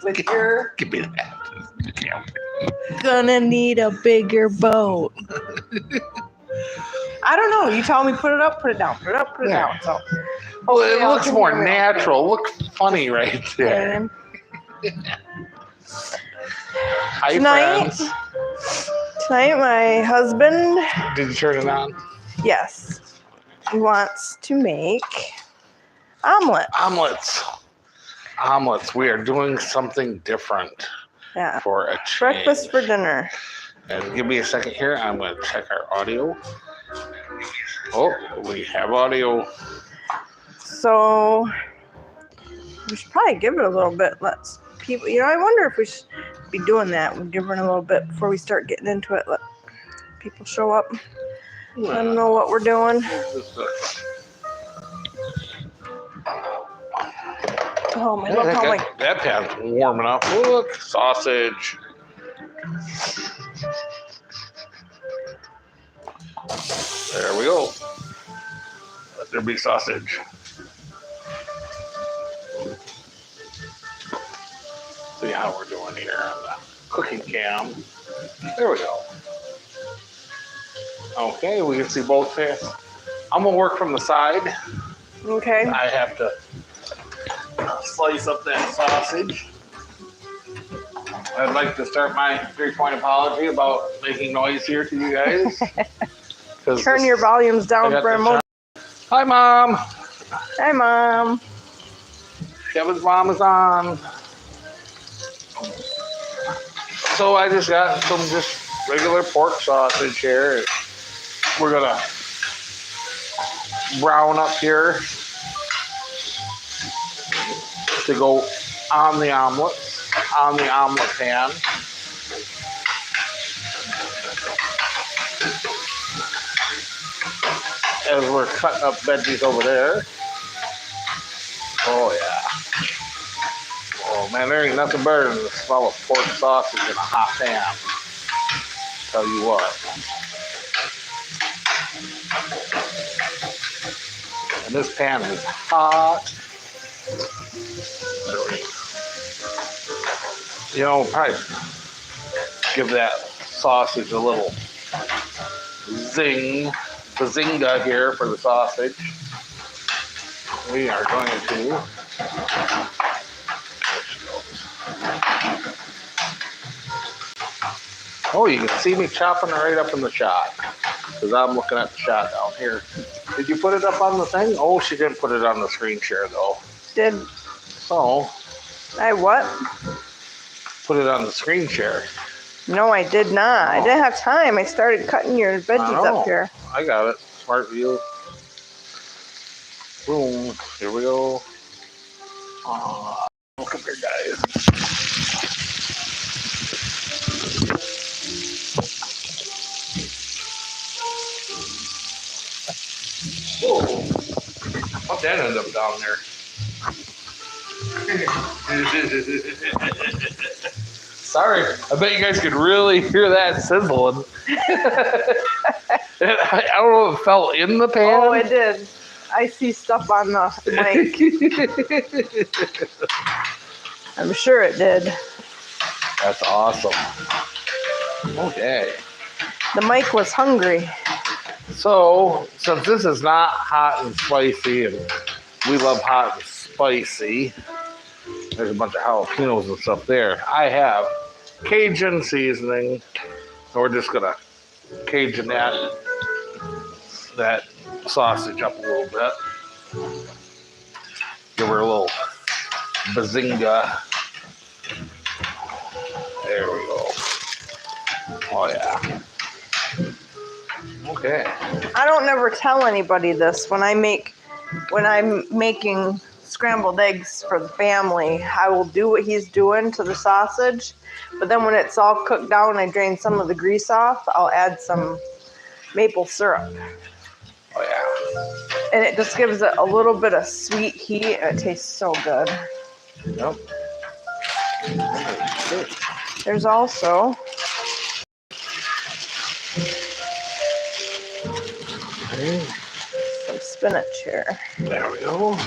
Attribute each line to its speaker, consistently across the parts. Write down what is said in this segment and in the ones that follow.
Speaker 1: with your.
Speaker 2: Give me that.
Speaker 1: Gonna need a bigger boat. I don't know. You tell me put it up, put it down, put it up, put it
Speaker 2: There.
Speaker 1: down. So
Speaker 2: Well, it
Speaker 1: hopefully y'all
Speaker 2: looks
Speaker 1: can
Speaker 2: more
Speaker 1: hear me.
Speaker 2: natural. Looks funny right there.
Speaker 1: And
Speaker 2: Hi,
Speaker 1: Tonight-
Speaker 2: friends.
Speaker 1: tonight, my husband,
Speaker 2: Did you turn it on?
Speaker 1: yes, wants to make omelet.
Speaker 2: Omelets. Omelets. We are doing something different
Speaker 1: Yeah,
Speaker 2: for a change.
Speaker 1: breakfast for dinner.
Speaker 2: And give me a second here. I'm going to check our audio. Oh, we have audio.
Speaker 1: So we should probably give it a little bit. Let's people. I wonder if we should be doing that. We'll give it a little bit before we start getting into it. Let people show up. Let them know what we're doing. Oh my! Look how my
Speaker 2: that pan's warming up. Look, sausage. There we go. Let there be sausage. See how we're doing here on the cooking cam. There we go. Okay, we can see both pans. I'm gonna work from the side.
Speaker 1: okay.
Speaker 2: I have to slice up that sausage. I'd like to start my 3-point apology about making noise here to you guys.
Speaker 1: Turn your volumes down for a moment.
Speaker 2: Hi, Mom.
Speaker 1: Hi, Mom.
Speaker 2: Kevin's mom is on. So I just got some just regular pork sausage here. We're gonna brown up here to go on the omelet pan. As we're cutting up veggies over there. Oh yeah. Oh man, there ain't nothing better than the smell of pork sausage in a hot pan. Tell you what. And this pan is hot. Probably give that sausage a little bazinga here for the sausage. We are going to oh, you can see me chopping it right up in the shot because I'm looking at the shot down here. Did you put it up on the thing? Oh, she didn't put it on the screen share though.
Speaker 1: Did
Speaker 2: So
Speaker 1: I what?
Speaker 2: Put it on the screen share.
Speaker 1: No, I did not. I didn't have time. I started cutting your veggies up here.
Speaker 2: I got it. Smart view. Boom. Here we go. Look up here, guys. Whoa. How'd that end up down there? Sorry, I bet you guys could really hear that sizzling. I don't know if it fell in the pan.
Speaker 1: Oh, it did. I see stuff on the mic. I'm sure it did.
Speaker 2: That's awesome. Okay.
Speaker 1: The mic was hungry.
Speaker 2: So, since this is not hot and spicy, and we love hot and spicy, there's a bunch of jalapenos and stuff there. I have Cajun seasoning, and we're just gonna Cajun that sausage up a little bit. Give her a little bazinga. There we go. Oh yeah. Okay.
Speaker 1: I don't never tell anybody this when I'm making scrambled eggs for the family. I will do what he's doing to the sausage, but then when it's all cooked down, I drain some of the grease off. I'll add some maple syrup.
Speaker 2: Oh yeah.
Speaker 1: And it just gives it a little bit of sweet heat, and it tastes so good.
Speaker 2: Yep.
Speaker 1: There's also some spinach here.
Speaker 2: There we go.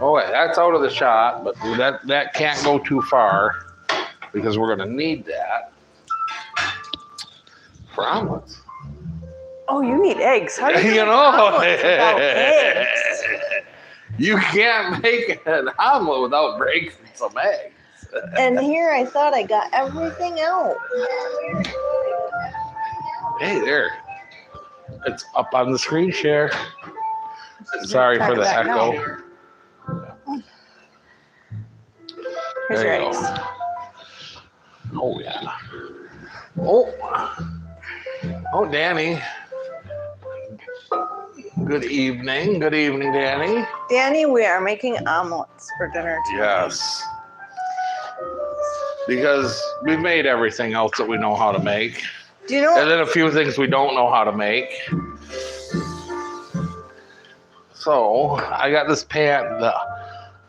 Speaker 2: Oh, wait, that's out of the shot, but that can't go too far because we're going to need that for omelets.
Speaker 1: Oh, you need eggs. How do you
Speaker 2: You
Speaker 1: make
Speaker 2: know,
Speaker 1: omelets without eggs?
Speaker 2: you can't make an omelet without breaking some eggs.
Speaker 1: And here I thought I got everything out.
Speaker 2: Hey, there. It's up on the screen share. Sorry for the
Speaker 1: Back
Speaker 2: echo.
Speaker 1: now. Here's
Speaker 2: There
Speaker 1: your
Speaker 2: you go.
Speaker 1: eggs.
Speaker 2: Oh, yeah. Oh, Danny. Good evening. Good evening, Danny.
Speaker 1: Danny, we are making omelets for dinner tonight.
Speaker 2: Yes. Because we've made everything else that we know how to make.
Speaker 1: Do you know
Speaker 2: And then a few things we don't know how to make. So I got this pan,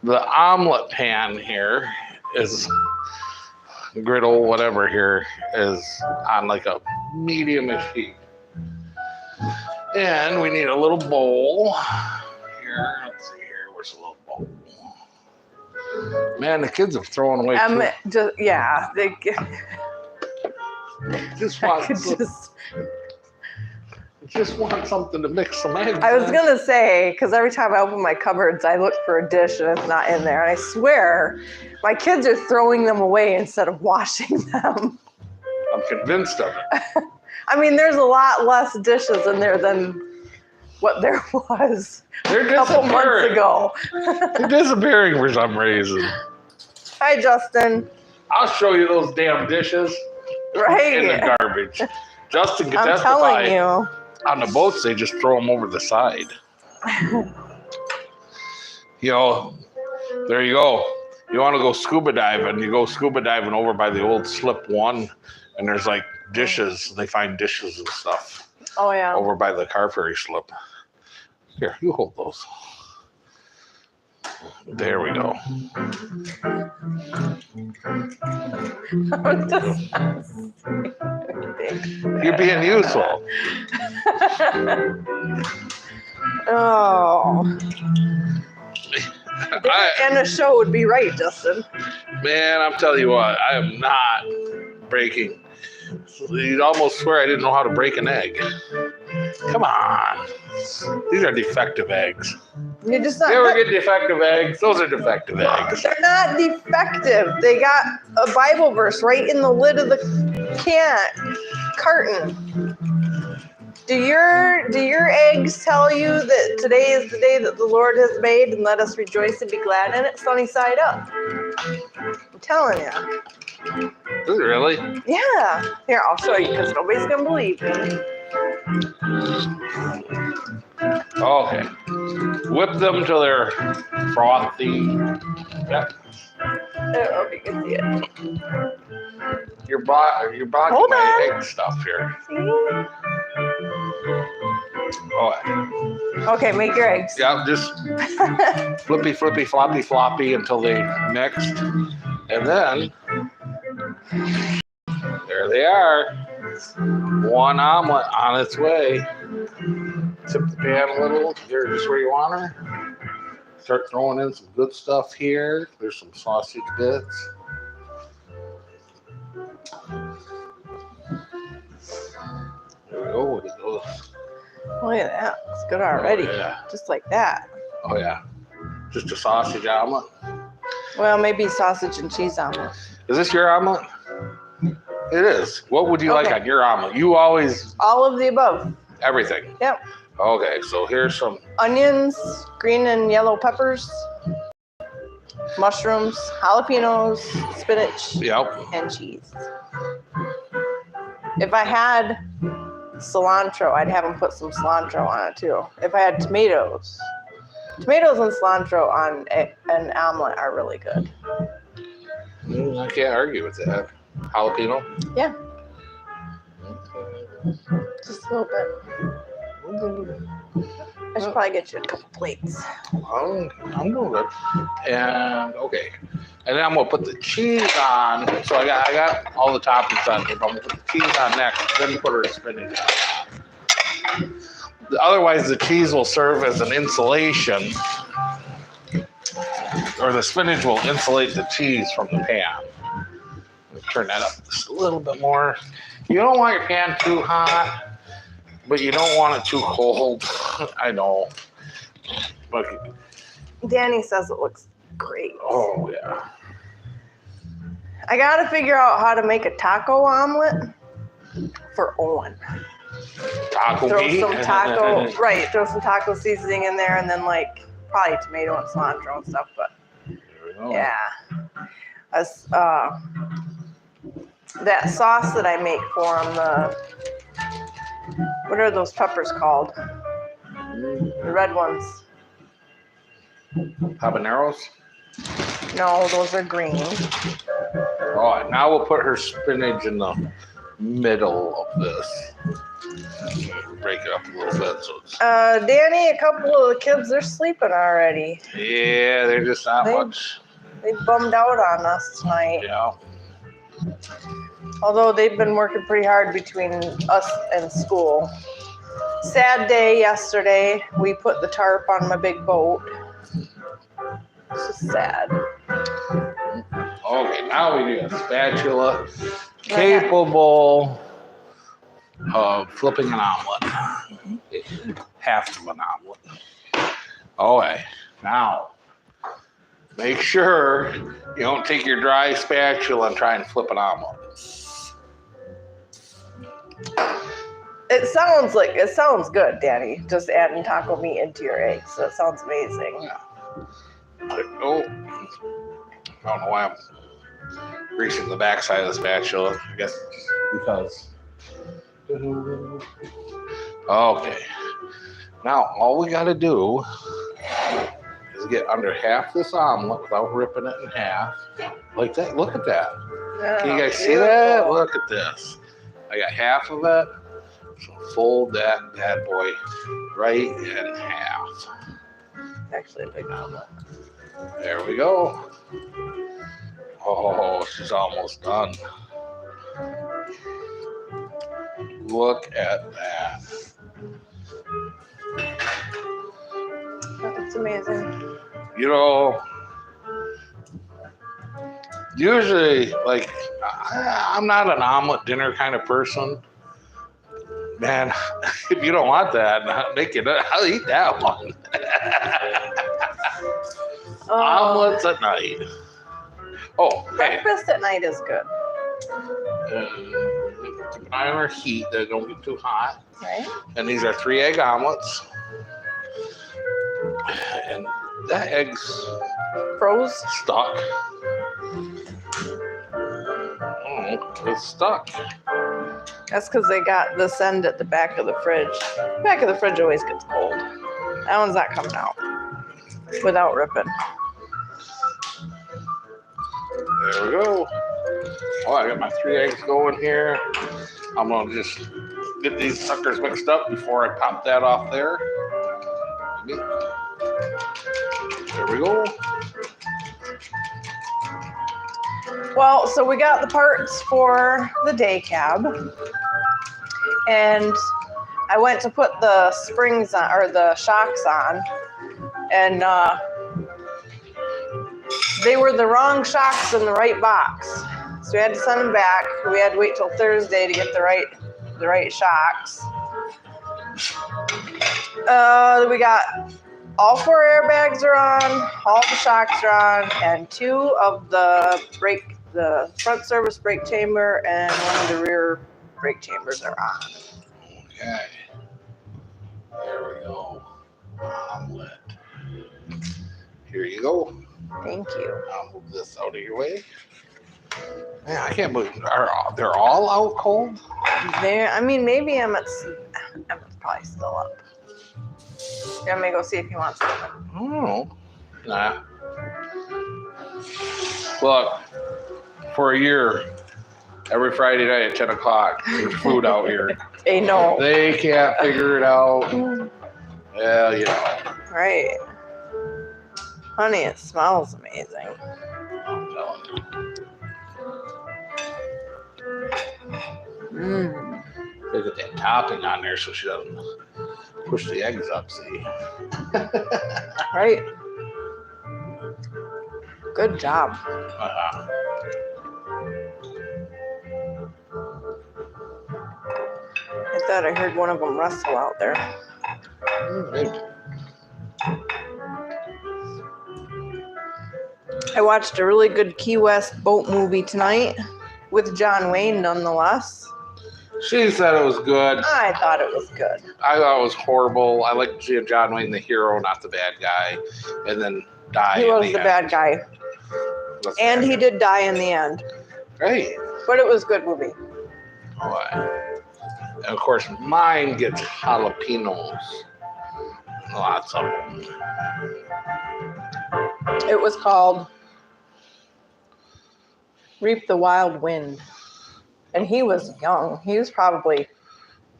Speaker 2: the omelet pan here is griddle, whatever here is on like a medium-ish heat. And we need a little bowl here. Let's see here. Where's the little bowl? Man, the kids have thrown away too.
Speaker 1: They
Speaker 2: Just
Speaker 1: I
Speaker 2: want,
Speaker 1: could
Speaker 2: just want something to mix some eggs.
Speaker 1: I was
Speaker 2: in.
Speaker 1: gonna say, because every time I open my cupboards, I look for a dish and it's not in there. And I swear, my kids are throwing them away instead of washing them.
Speaker 2: I'm convinced of it.
Speaker 1: I mean, there's a lot less dishes in there than what there was
Speaker 2: They're
Speaker 1: a couple months
Speaker 2: disappearing.
Speaker 1: ago.
Speaker 2: They're disappearing for some reason.
Speaker 1: Hi, Justin.
Speaker 2: I'll show you those damn dishes in
Speaker 1: Right?
Speaker 2: the garbage. Justin can
Speaker 1: I'm
Speaker 2: testify.
Speaker 1: telling you.
Speaker 2: On the boats, they just throw them over the side. You know, there you go. You want to go scuba diving, you go scuba diving over by the old Slip 1, and there's like dishes. They find dishes and stuff
Speaker 1: Oh, yeah.
Speaker 2: over by the car ferry slip. Here, you hold those. There we go. You're being useful.
Speaker 1: Oh. And the show would be right, Justin.
Speaker 2: Man, I'm telling you what, I am not breaking. You'd almost swear I didn't know how to break an egg. Come on. These are defective eggs.
Speaker 1: You're just not.
Speaker 2: You ever get defective eggs? Those are defective eggs.
Speaker 1: They're not defective. They got a Bible verse right in the lid of the carton. Do your eggs tell you that today is the day that the Lord has made and let us rejoice and be glad in it? Sunny side up. I'm telling you.
Speaker 2: Is it really?
Speaker 1: Yeah. Here, I'll show you because nobody's going to believe me.
Speaker 2: Okay. Whip them till they're frothy. Yep.
Speaker 1: I don't know if you can see it.
Speaker 2: You're blocking
Speaker 1: Hold
Speaker 2: my
Speaker 1: on.
Speaker 2: egg stuff here.
Speaker 1: See?
Speaker 2: Oh,
Speaker 1: Okay, make your eggs.
Speaker 2: yeah, just flippy, flippy, floppy, floppy until they mixed. And then, there they are. One omelet on its way. Tip the pan a little. Here, just where you want her. Start throwing in some good stuff here. There's some sausage bits. There we go. Look at those.
Speaker 1: Look at that. It's good already.
Speaker 2: Oh, yeah.
Speaker 1: Just like that.
Speaker 2: Oh, yeah. Just a sausage omelet.
Speaker 1: Well, maybe sausage and cheese omelet.
Speaker 2: Is this your omelet? It is. What would you like
Speaker 1: Okay.
Speaker 2: on your omelet? You always,
Speaker 1: All of the above.
Speaker 2: everything.
Speaker 1: Yep.
Speaker 2: Okay, so here's some.
Speaker 1: Onions, green and yellow peppers, mushrooms, jalapenos, spinach,
Speaker 2: Yep.
Speaker 1: and cheese. If I had cilantro, I'd have them put some cilantro on it too. If I had tomatoes and cilantro on an omelet are really good.
Speaker 2: I can't argue with that. Jalapeno?
Speaker 1: Yeah. Just a little bit. I should probably get you a couple plates.
Speaker 2: I'm doing good. And okay. And then I'm gonna put the cheese on. So I got all the toppings on here, but I'm gonna put the cheese on next, then put our spinach on. Otherwise the cheese will serve as an insulation or the spinach will insulate the cheese from the pan. Turn that up just a little bit more. You don't want your pan too hot, but you don't want it too cold. I know. But,
Speaker 1: Danny says it looks great.
Speaker 2: oh, yeah.
Speaker 1: I gotta figure out how to make a taco omelet for Owen.
Speaker 2: Taco
Speaker 1: Throw
Speaker 2: meat.
Speaker 1: some taco, right? Throw some taco seasoning in there, and then like probably tomato and cilantro and stuff. But
Speaker 2: There we go.
Speaker 1: yeah, that sauce that I make for him. What are those peppers called? The red ones.
Speaker 2: Habaneros.
Speaker 1: No, those are green.
Speaker 2: All right, now we'll put her spinach in the middle of this. Break it up a little bit. So it's,
Speaker 1: Danny, a couple of the kids, they're sleeping already.
Speaker 2: yeah, they're just not
Speaker 1: They-
Speaker 2: much.
Speaker 1: They bummed out on us tonight.
Speaker 2: Yeah.
Speaker 1: Although they've been working pretty hard between us and school. Sad day yesterday. We put the tarp on my big boat. It's just sad.
Speaker 2: Okay, now we need a spatula capable of flipping an omelet. Half of an omelet. Okay, now make sure you don't take your dry spatula and try and flip an omelet.
Speaker 1: It sounds good, Danny. Just adding taco meat into your eggs. So it sounds amazing.
Speaker 2: Yeah. Oh, I don't know why I'm greasing the backside of the spatula. I guess because. Okay. Now all we got to do is get under half this omelet without ripping it in half, like that. Look at that. Can you guys see that? Look at this. I got half of it. So fold that bad boy right in half.
Speaker 1: Actually, a big omelet.
Speaker 2: There we go. Oh, she's almost done. Look at that.
Speaker 1: That's amazing.
Speaker 2: You know, usually, like, I'm not an omelet dinner kind of person. Man, if you don't want that, make it. I'll eat that one. Omelets at night. Oh, hey.
Speaker 1: Breakfast at night is good,
Speaker 2: Keep an eye on our heat. They don't get too hot.
Speaker 1: right?
Speaker 2: And these are 3-egg omelets. And that egg's
Speaker 1: Froze.
Speaker 2: stuck. Oh, it's stuck.
Speaker 1: That's because they got this end at the back of the fridge. The back of the fridge always gets cold. That one's not coming out without ripping.
Speaker 2: There we go. Oh, I got my 3 eggs going here. I'm gonna just get these suckers mixed up before I pop that off there. There we go.
Speaker 1: Well, so we got the parts for the day cab, and I went to put the springs on, or the shocks on, and they were the wrong shocks in the right box. So we had to send them back. We had to wait till Thursday to get the right shocks. We got all 4 airbags are on, all the shocks are on, and 2 of the front service brake chamber and one of the rear brake chambers are on.
Speaker 2: Okay. There we go. Omelet. Here you go.
Speaker 1: Thank you.
Speaker 2: I'll move this out of your way. Man, I can't believe they're all out cold.
Speaker 1: Maybe Emmett's probably still up. You want me to go see if he wants something?
Speaker 2: I don't know. Nah. Look, for a year, every Friday night at 10 o'clock, there's food out here.
Speaker 1: They know.
Speaker 2: They can't figure it out. Well, you know.
Speaker 1: Right. Honey, it smells amazing.
Speaker 2: I'm telling you.
Speaker 1: Mmm.
Speaker 2: They get that topping on there so she doesn't push the eggs up, see?
Speaker 1: Right. Good job. I thought I heard one of them rustle out there.
Speaker 2: Maybe.
Speaker 1: I watched a really good Key West boat movie tonight with John Wayne, nonetheless.
Speaker 2: She said it was good.
Speaker 1: I thought it was good.
Speaker 2: I thought it was horrible. I like to see John Wayne the hero, not the bad guy, and then die.
Speaker 1: He was the bad guy. And he did die in the end.
Speaker 2: Right.
Speaker 1: But it was a good movie.
Speaker 2: And of course, mine gets jalapenos. Lots of them.
Speaker 1: It was called Reap the Wild Wind. And he was young. He was probably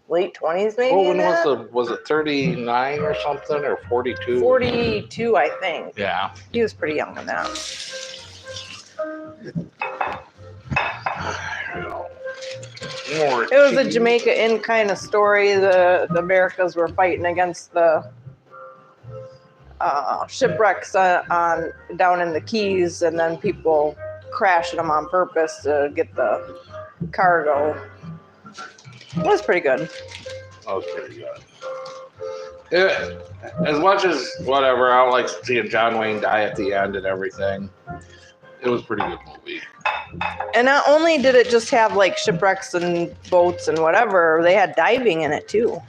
Speaker 1: late 20s, maybe.
Speaker 2: Oh, when was it 39 or something, or 42?
Speaker 1: 42, I think.
Speaker 2: Yeah.
Speaker 1: He was pretty young in that. It was a Jamaica Inn kind of story. The Americas were fighting against the shipwrecks down in the Keys, and then people crashing them on purpose to get the cargo. It was pretty good.
Speaker 2: That was pretty good. Yeah, as much as whatever, I don't like seeing John Wayne die at the end and everything. It was a pretty good movie.
Speaker 1: And not only did it just have like shipwrecks and boats and whatever, they had diving in it too.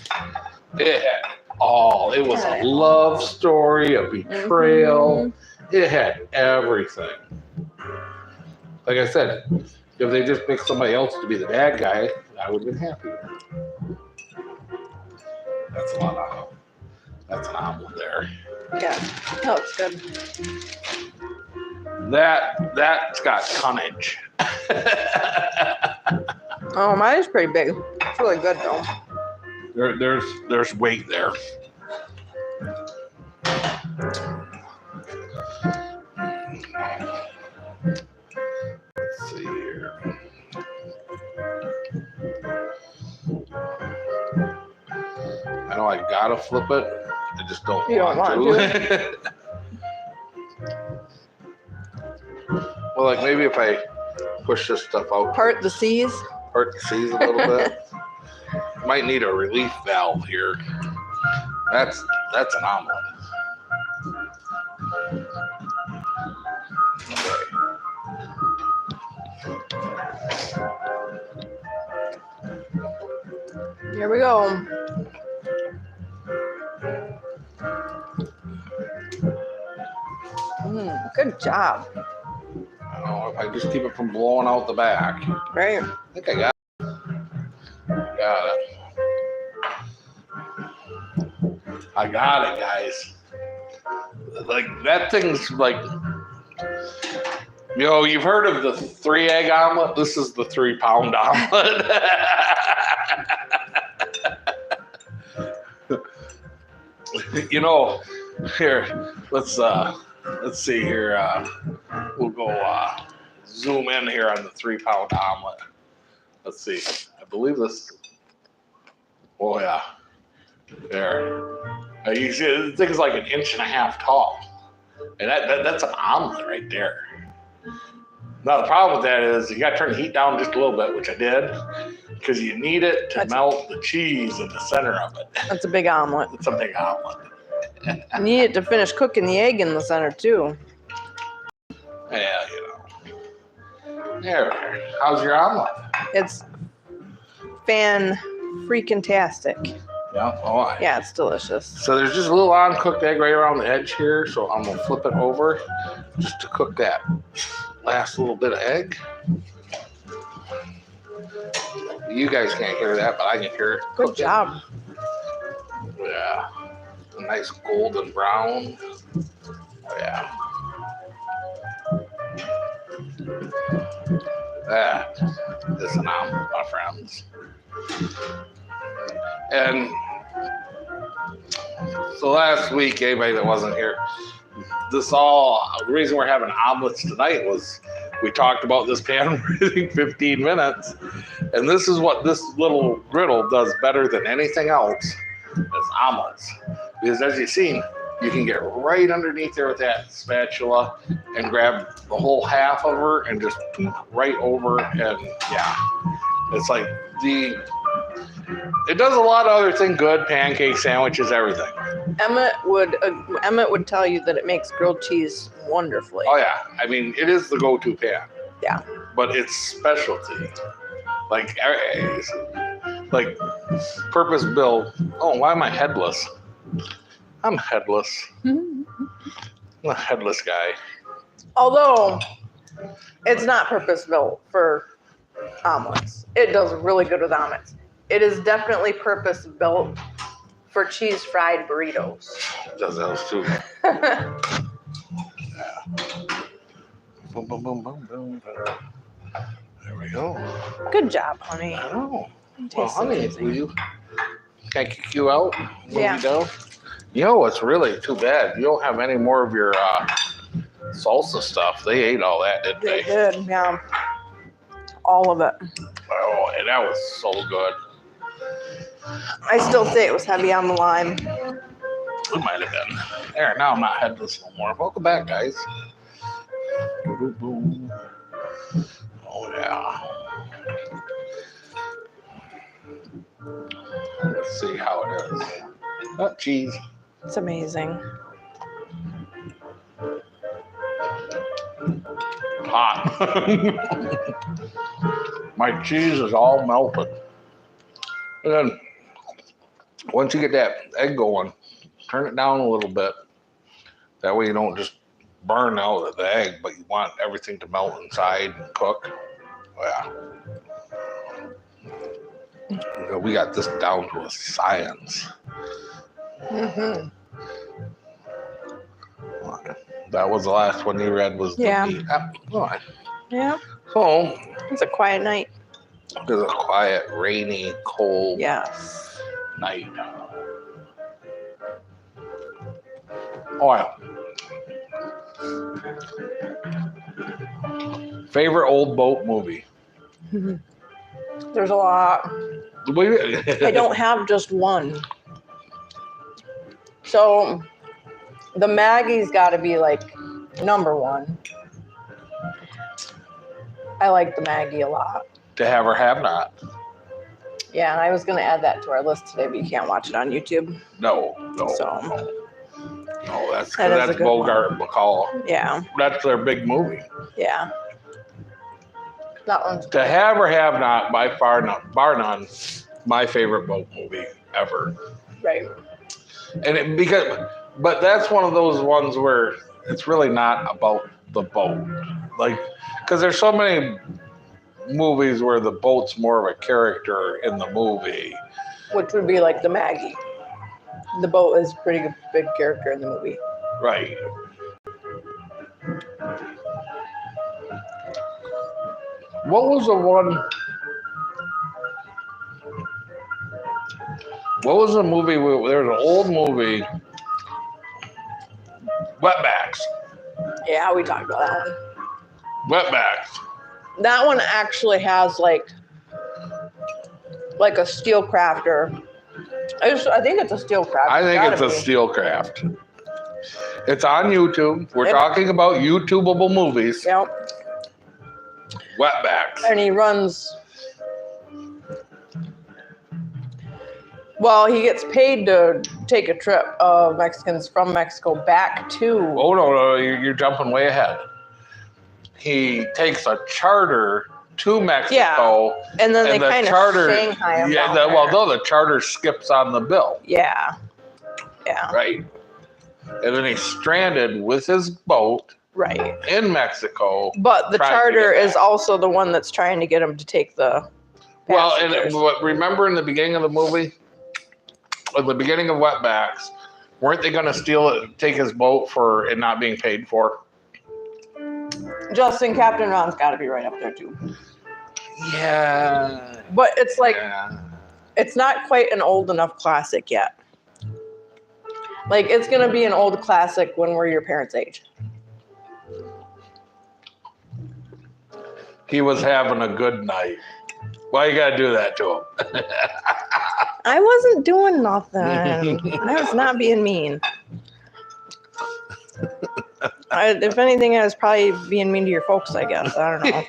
Speaker 2: It had all. It was a love story, a betrayal. Mm-hmm. It had everything. Like I said, if they just picked somebody else to be the bad guy, I would have been happier. That's a lot of. That's an omelet there.
Speaker 1: Yeah, that looks good.
Speaker 2: That's got tonnage.
Speaker 1: Oh, mine is pretty big. It's really good though.
Speaker 2: There's weight there. Let's see here. I know I gotta flip it. I just don't want to. Well, like maybe if I push this stuff out.
Speaker 1: Part the seas
Speaker 2: a little bit. Might need a relief valve here. That's an omelet. Okay.
Speaker 1: Here we go. Good job.
Speaker 2: I don't know if I just keep it from blowing out the back.
Speaker 1: Right.
Speaker 2: I think I got it. I got it, guys. Like, that thing's like, you know, you've heard of the 3-egg omelet? This is the 3-pound omelet. You know, here, let's see here. We'll go zoom in here on the 3-pound omelet. Let's see. I believe this. Oh yeah, there. You see, this thing is like 1.5 inches tall, and that's an omelet right there. Now the problem with that is you got to turn the heat down just a little bit, which I did, because you need it to melt the cheese in the center of it.
Speaker 1: That's a big omelet.
Speaker 2: It's a big omelet.
Speaker 1: You need it to finish cooking the egg in the center too.
Speaker 2: Yeah, you know. There. How's your omelet?
Speaker 1: It's fan-freaking-tastic.
Speaker 2: Yeah. Oh,
Speaker 1: yeah, it's delicious.
Speaker 2: So there's just a little uncooked egg right around the edge here, so I'm gonna flip it over just to cook that last little bit of egg. You guys can't hear that, but I can hear it.
Speaker 1: Good job.
Speaker 2: Yeah. A nice golden brown. Oh, yeah. That is an omelet, my friends. And so last week, anybody that wasn't here, the reason we're having omelets tonight was we talked about this pan for 15 minutes. And this is what this little griddle does better than anything else is omelets. Because as you've seen, You can get right underneath there with that spatula and grab the whole half of her and just right over. And yeah, it's like it does a lot of other things good, pancakes, sandwiches, everything.
Speaker 1: Emmett would tell you that it makes grilled cheese wonderfully.
Speaker 2: Oh yeah, I mean it is the go-to pan.
Speaker 1: Yeah.
Speaker 2: But it's specialty, like purpose built. Oh, why am I headless? I'm headless. I'm a headless guy.
Speaker 1: Although it's not purpose built for omelets. It does really good with omelets. It is definitely purpose built for cheese fried burritos.
Speaker 2: It does those too. Boom, boom, boom, boom, boom. There we go.
Speaker 1: Good job, honey.
Speaker 2: I know.
Speaker 1: Tastes
Speaker 2: Well, honey,
Speaker 1: amazing.
Speaker 2: will you? Can I kick you out?
Speaker 1: Yeah.
Speaker 2: You down? You know what's really too bad? You don't have any more of your salsa stuff. They ate all that, didn't
Speaker 1: They
Speaker 2: they?
Speaker 1: did, yeah. All of it.
Speaker 2: Oh, and that was so good.
Speaker 1: I still say it was heavy on the lime.
Speaker 2: It might have been. There, now I'm not headless no more. Welcome back, guys. Boom, boom. Oh, yeah. Let's see how it is. Oh, cheese.
Speaker 1: It's amazing.
Speaker 2: Hot. My cheese is all melted. And then once you get that egg going, turn it down a little bit. That way you don't just burn out the egg, but you want everything to melt inside and cook. Oh, yeah. We got this down to a science.
Speaker 1: Mm-hmm.
Speaker 2: That was the last one you read was the
Speaker 1: Yeah.
Speaker 2: meat.
Speaker 1: Yeah.
Speaker 2: So
Speaker 1: It's a quiet night.
Speaker 2: it was a quiet, rainy, cold
Speaker 1: Yes.
Speaker 2: night. Oh, yeah. Favorite old boat movie?
Speaker 1: There's a lot. I don't have just one. So the Maggie's got to be like number one. I like the Maggie a lot.
Speaker 2: To have or have not.
Speaker 1: Yeah, and I was going to add that to our list today, but you can't watch it on YouTube.
Speaker 2: No.
Speaker 1: So.
Speaker 2: No, that's
Speaker 1: That is a good
Speaker 2: Bogart and McCall.
Speaker 1: Yeah,
Speaker 2: That's their big movie.
Speaker 1: yeah. That one's
Speaker 2: To have or have not, by far, bar none, my favorite boat movie ever.
Speaker 1: right.
Speaker 2: And but that's one of those ones where it's really not about the boat. Like, because there's so many movies where the boat's more of a character in the movie.
Speaker 1: Which would be like the Maggie. The boat is a pretty good, big character in the movie.
Speaker 2: Right. What was the one? What was the movie? There was an old movie, Wetbacks.
Speaker 1: Yeah, we talked about that one.
Speaker 2: Wetbacks.
Speaker 1: That one actually has like a steel crafter. I think it's a steel crafter.
Speaker 2: I think
Speaker 1: Gotta
Speaker 2: it's a
Speaker 1: be.
Speaker 2: Steelcraft. It's on YouTube. We're
Speaker 1: Yep.
Speaker 2: talking about YouTubeable movies.
Speaker 1: Yep.
Speaker 2: Wetbacks.
Speaker 1: And he runs. Well, he gets paid to take a trip of Mexicans from Mexico back to.
Speaker 2: Oh no, you're jumping way ahead. He takes a charter to Mexico.
Speaker 1: And then they
Speaker 2: the
Speaker 1: kind
Speaker 2: charter,
Speaker 1: of Shanghai him.
Speaker 2: yeah.
Speaker 1: down
Speaker 2: Well,
Speaker 1: there.
Speaker 2: no, the charter skips on the bill,
Speaker 1: Yeah. Yeah.
Speaker 2: right? And then he's stranded with his boat
Speaker 1: Right.
Speaker 2: in Mexico.
Speaker 1: But the
Speaker 2: Trying to
Speaker 1: charter
Speaker 2: get
Speaker 1: is
Speaker 2: back.
Speaker 1: also the one that's trying to get him to take the.
Speaker 2: Well, and
Speaker 1: passengers.
Speaker 2: remember in the beginning of the movie, at the beginning of Wetbacks, weren't they going to steal it, take his boat for it not being paid for?
Speaker 1: Justin Captain Ron's got to be right up there too.
Speaker 2: Yeah.
Speaker 1: But it's like
Speaker 2: Yeah.
Speaker 1: it's not quite an old enough classic yet. Like it's gonna be an old classic when we're your parents' age.
Speaker 2: He was having a good night. Why you gotta do that to him?
Speaker 1: I wasn't doing nothing. I was not being mean. If anything, I was probably being mean to your folks, I guess. I don't know.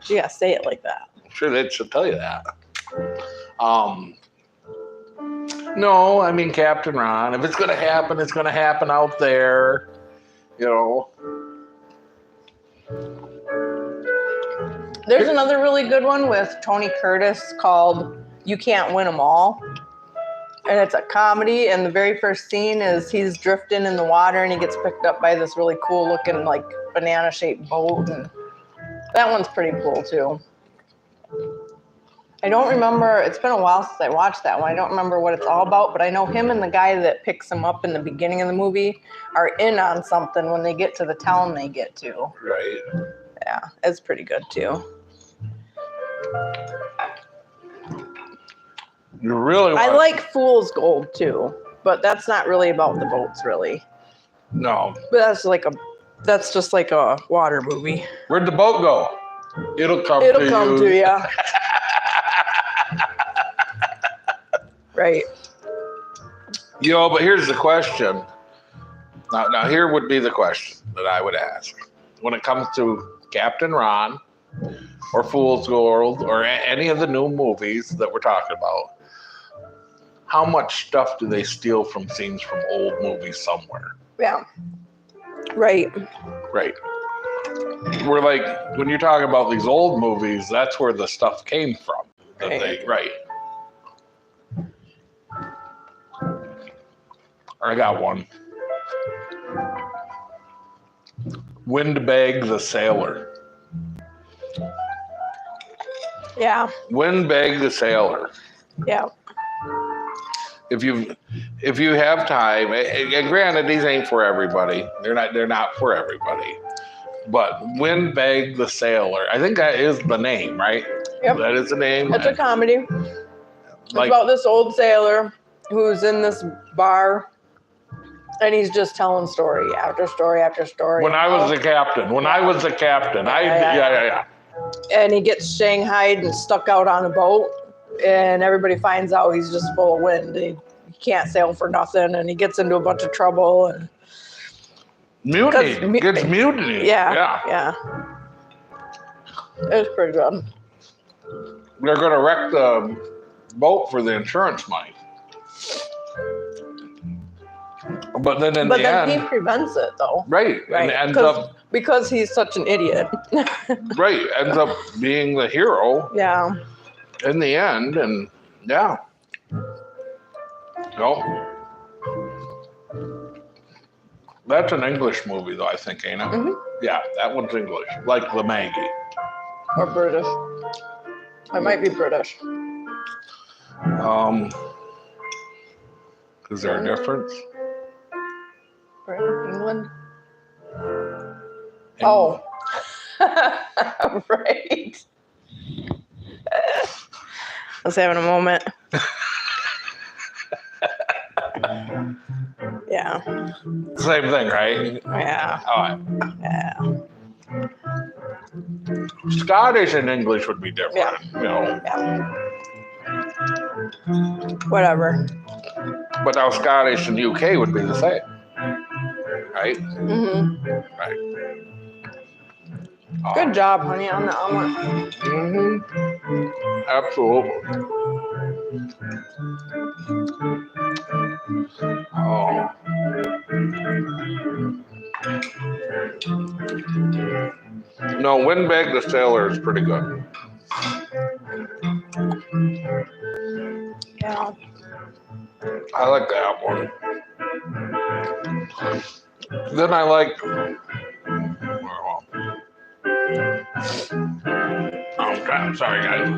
Speaker 1: You gotta say it like that.
Speaker 2: Sure, they should tell you that. No, I mean Captain Ron. If it's gonna happen, it's gonna happen out there. You know.
Speaker 1: There's another really good one with Tony Curtis called "You Can't Win 'Em All," and it's a comedy. And the very first scene is he's drifting in the water, and he gets picked up by this really cool looking like banana-shaped boat, and that one's pretty cool too. I don't remember. It's been a while since I watched that one. I don't remember what it's all about, but I know him and the guy that picks him up in the beginning of the movie are in on something when they get to the town they get to.
Speaker 2: Right.
Speaker 1: Yeah, it's pretty good too.
Speaker 2: You really want...
Speaker 1: I like Fool's Gold too, but that's not really about the boats, really.
Speaker 2: No.
Speaker 1: But that's just like a water movie.
Speaker 2: Where'd the boat go? It'll come to you.
Speaker 1: It'll come to you. Right.
Speaker 2: You know, but here's the question. Now here would be the question that I would ask. When it comes to Captain Ron or Fool's Gold or any of the new movies that we're talking about, how much stuff do they steal from scenes from old movies somewhere?
Speaker 1: Yeah. Right.
Speaker 2: Right. We're like, when you're talking about these old movies, that's where the stuff came from. Right. I got one. Windbag the Sailor.
Speaker 1: Yeah.
Speaker 2: Windbag the Sailor.
Speaker 1: Yeah.
Speaker 2: If you have time, and granted these ain't for everybody. They're not for everybody. But Windbag the Sailor, I think that is the name, right?
Speaker 1: Yep.
Speaker 2: That is the name.
Speaker 1: It's a comedy. It's about this old sailor who's in this bar, and he's just telling story after story after story.
Speaker 2: When I was the captain. Yeah.
Speaker 1: And he gets shanghaied and stuck out on a boat, and everybody finds out he's just full of wind. He can't sail for nothing, and he gets into a bunch of trouble. And
Speaker 2: mutiny. Gets mutiny.
Speaker 1: Yeah. It was pretty good.
Speaker 2: They're going to wreck the boat for the insurance money. But then in the end,
Speaker 1: he prevents it though.
Speaker 2: Right. And ends up
Speaker 1: because he's such an idiot.
Speaker 2: Right. Ends up being the hero.
Speaker 1: Yeah.
Speaker 2: In the end, and yeah. No. That's an English movie though, I think, ain't it?
Speaker 1: Mm-hmm.
Speaker 2: Yeah, that one's English. Like the Maggie.
Speaker 1: Or British. It might be British.
Speaker 2: Is there a difference?
Speaker 1: England? Oh. Right. I was having a moment. Yeah.
Speaker 2: Same thing, right?
Speaker 1: Yeah.
Speaker 2: All right.
Speaker 1: Yeah.
Speaker 2: Scottish and English would be different.
Speaker 1: Yeah.
Speaker 2: You know.
Speaker 1: Yeah. Whatever.
Speaker 2: But now Scottish and UK would be the same. Right?
Speaker 1: Mm-hmm.
Speaker 2: Right.
Speaker 1: Good job, honey, on the omelet.
Speaker 2: Mm-hmm. Absolutely. Oh. No, Windbag the Sailor is pretty good.
Speaker 1: Yeah.
Speaker 2: I like that one. Then I like. I'm sorry, guys.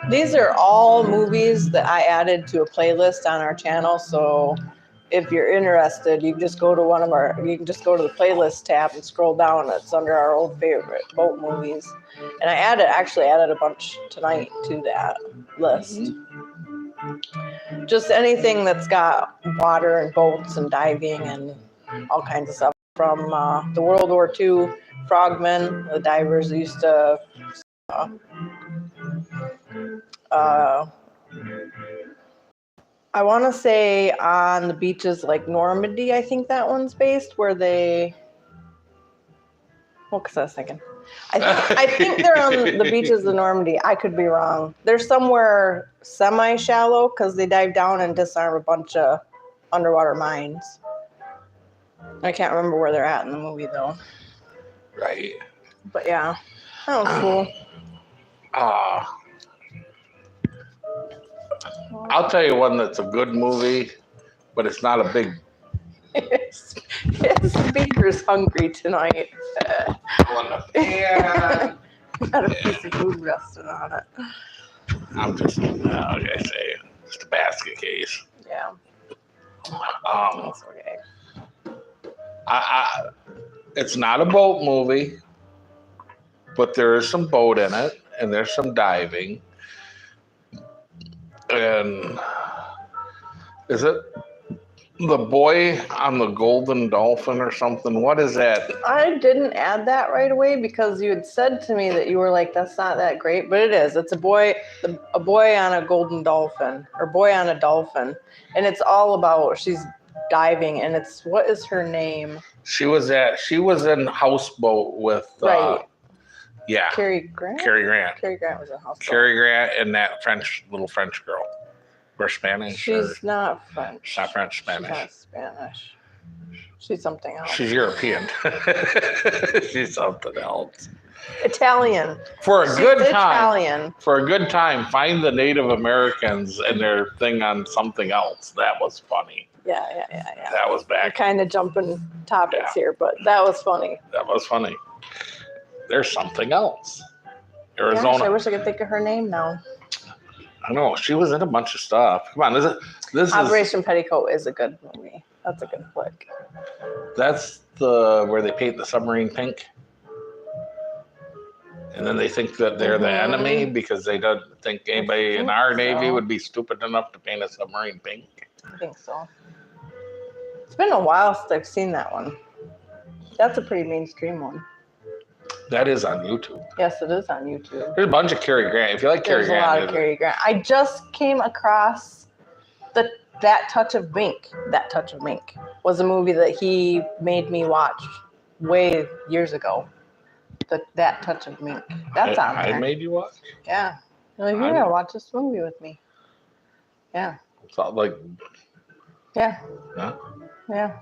Speaker 1: These are all movies that I added to a playlist on our channel. So if you're interested, you can just go to the playlist tab and scroll down. It's under our old favorite boat movies. And I actually added a bunch tonight to that list. Mm-hmm. Just anything that's got water and boats and diving and all kinds of stuff. From the World War II frogmen, the divers used to I want to say on the beaches like Normandy, I think that one's based, where they... Well, because I was thinking. I think they're on the beaches of Normandy. I could be wrong. They're somewhere semi-shallow because they dive down and disarm a bunch of underwater mines. I can't remember where they're at in the movie, though.
Speaker 2: Right.
Speaker 1: But yeah, that was cool.
Speaker 2: I'll tell you one that's a good movie, but it's not a big...
Speaker 1: Yes, Speaker's hungry tonight.
Speaker 2: On the pan.
Speaker 1: Got a piece of food resting on it.
Speaker 2: I'm just, okay, say, just a basket case.
Speaker 1: Yeah,
Speaker 2: Um,
Speaker 1: that's okay.
Speaker 2: It's not a boat movie, but there is some boat in it, and there's some diving. And is it The Boy on the Golden Dolphin or something? What is that?
Speaker 1: I didn't add that right away because you had said to me that you were like, that's not that great, but it is. It's a boy on a golden dolphin, or boy on a dolphin. And it's all about, she's diving, and it's, what is her name?
Speaker 2: She was in Houseboat with,
Speaker 1: Right.
Speaker 2: Yeah.
Speaker 1: Cary Grant?
Speaker 2: Cary Grant.
Speaker 1: Cary Grant was in Houseboat.
Speaker 2: Cary Grant and that little French girl. Or Spanish.
Speaker 1: She's not French.
Speaker 2: Not French,
Speaker 1: She's
Speaker 2: Spanish.
Speaker 1: not Spanish. She's something else.
Speaker 2: She's European. She's something else.
Speaker 1: Italian.
Speaker 2: For a
Speaker 1: She's
Speaker 2: good time.
Speaker 1: Italian.
Speaker 2: For a good time, find the Native Americans and their thing on something else. That was funny.
Speaker 1: Yeah.
Speaker 2: That was
Speaker 1: We're
Speaker 2: back.
Speaker 1: kind of jumping topics here, but that was funny.
Speaker 2: That was funny. There's something else.
Speaker 1: Gosh,
Speaker 2: Arizona.
Speaker 1: I wish I could think of her name now.
Speaker 2: I know she was in a bunch of stuff. Come on, this is
Speaker 1: Operation Petticoat is a good movie. That's a good flick.
Speaker 2: that's the where they paint the submarine pink, and then they think that they're the enemy because they don't think anybody in our Navy would be stupid enough to paint a submarine pink.
Speaker 1: I think so. It's been a while since I've seen that one. That's a pretty mainstream one.
Speaker 2: That is on YouTube.
Speaker 1: Yes, it is on YouTube.
Speaker 2: There's a bunch of Cary Grant. If you like Cary
Speaker 1: There's
Speaker 2: Grant,
Speaker 1: a lot of Cary Grant. I just came across That Touch of Mink. That Touch of Mink was a movie that he made me watch way years ago. That Touch of Mink. That's on there.
Speaker 2: I made you watch.
Speaker 1: Yeah. You're like, yeah, watch this movie with me. Yeah.
Speaker 2: It's not like
Speaker 1: Yeah.
Speaker 2: Huh?
Speaker 1: Yeah.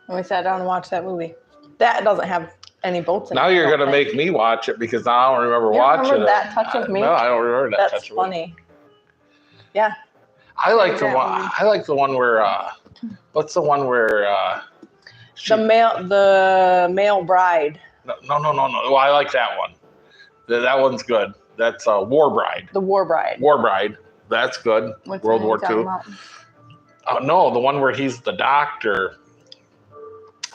Speaker 1: And we sat down and watched that movie. That doesn't have any boats in it.
Speaker 2: now you're
Speaker 1: I don't
Speaker 2: gonna
Speaker 1: think.
Speaker 2: make me watch it because I don't remember
Speaker 1: You don't
Speaker 2: watching
Speaker 1: remember
Speaker 2: it.
Speaker 1: That Touch of Mink?
Speaker 2: No, I don't remember that
Speaker 1: That's
Speaker 2: touch of Mink.
Speaker 1: funny. Yeah.
Speaker 2: I like the
Speaker 1: Grant
Speaker 2: one.
Speaker 1: movie.
Speaker 2: I like the one where. What's the one where?
Speaker 1: The male bride.
Speaker 2: No. Well, I like that one. That one's good. That's War Bride.
Speaker 1: The War Bride.
Speaker 2: War Bride. That's good.
Speaker 1: What's
Speaker 2: World
Speaker 1: that
Speaker 2: War
Speaker 1: talking
Speaker 2: II.
Speaker 1: about?
Speaker 2: No, the one where he's the doctor.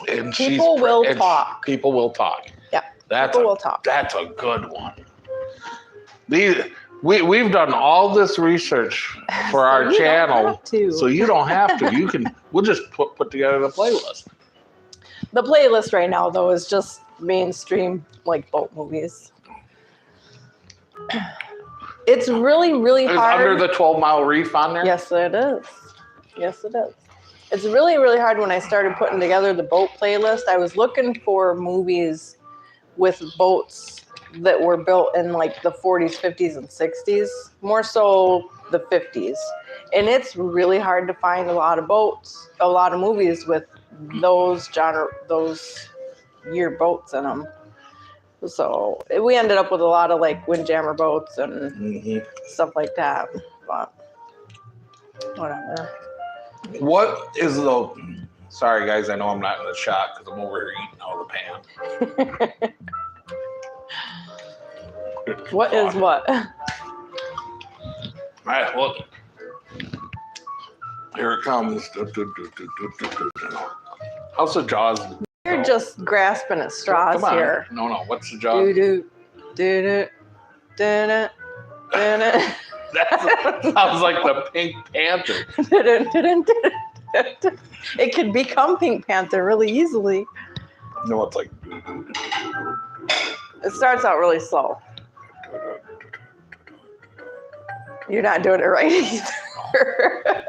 Speaker 2: And
Speaker 1: People Will
Speaker 2: and
Speaker 1: Talk.
Speaker 2: People will talk.
Speaker 1: Yeah.
Speaker 2: That's
Speaker 1: People Will Talk.
Speaker 2: That's a good one. We've done all this research for
Speaker 1: So
Speaker 2: our
Speaker 1: you don't
Speaker 2: channel,
Speaker 1: have to.
Speaker 2: so you don't have to. You can. We'll just put together the playlist.
Speaker 1: The playlist right now, though, is just mainstream, like, boat movies. It's really, really
Speaker 2: Is
Speaker 1: hard.
Speaker 2: Under the 12-Mile Reef on there?
Speaker 1: Yes, it is. Yes, it is. It's really, really hard when I started putting together the boat playlist. I was looking for movies with boats that were built in like the 40s, 50s, and 60s, more so the 50s. And it's really hard to find a lot of movies with those year boats in them. So we ended up with a lot of like windjammer boats and stuff like that. But whatever.
Speaker 2: What is the? Sorry, guys. I know I'm not in the shot because I'm over here eating out of the pan.
Speaker 1: What is what?
Speaker 2: All right, look. Here it comes. How's the Jaws?
Speaker 1: You're just grasping at straws
Speaker 2: Come on.
Speaker 1: here.
Speaker 2: No. What's the Jaws?
Speaker 1: Do do do.
Speaker 2: That sounds like the Pink Panther.
Speaker 1: It could become Pink Panther really easily.
Speaker 2: No, it's like.
Speaker 1: It starts out really slow. You're not doing it right either.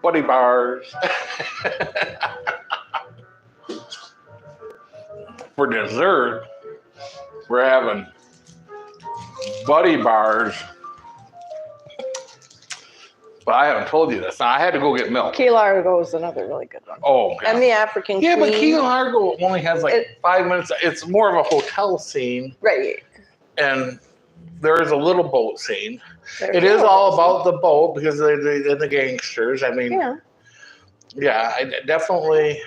Speaker 2: Buddy bars. For dessert, we're having buddy bars. But I haven't told you this. Now, I had to go get milk.
Speaker 1: Key Largo is another really good one.
Speaker 2: Oh, God.
Speaker 1: And the African
Speaker 2: Yeah,
Speaker 1: Queen.
Speaker 2: but Key Largo only has like 5 minutes. It's more of a hotel scene.
Speaker 1: Right.
Speaker 2: And there is a little boat scene.
Speaker 1: There's
Speaker 2: It is
Speaker 1: no
Speaker 2: all
Speaker 1: boat
Speaker 2: about the boat because they're the gangsters. I mean,
Speaker 1: scene.
Speaker 2: yeah, I definitely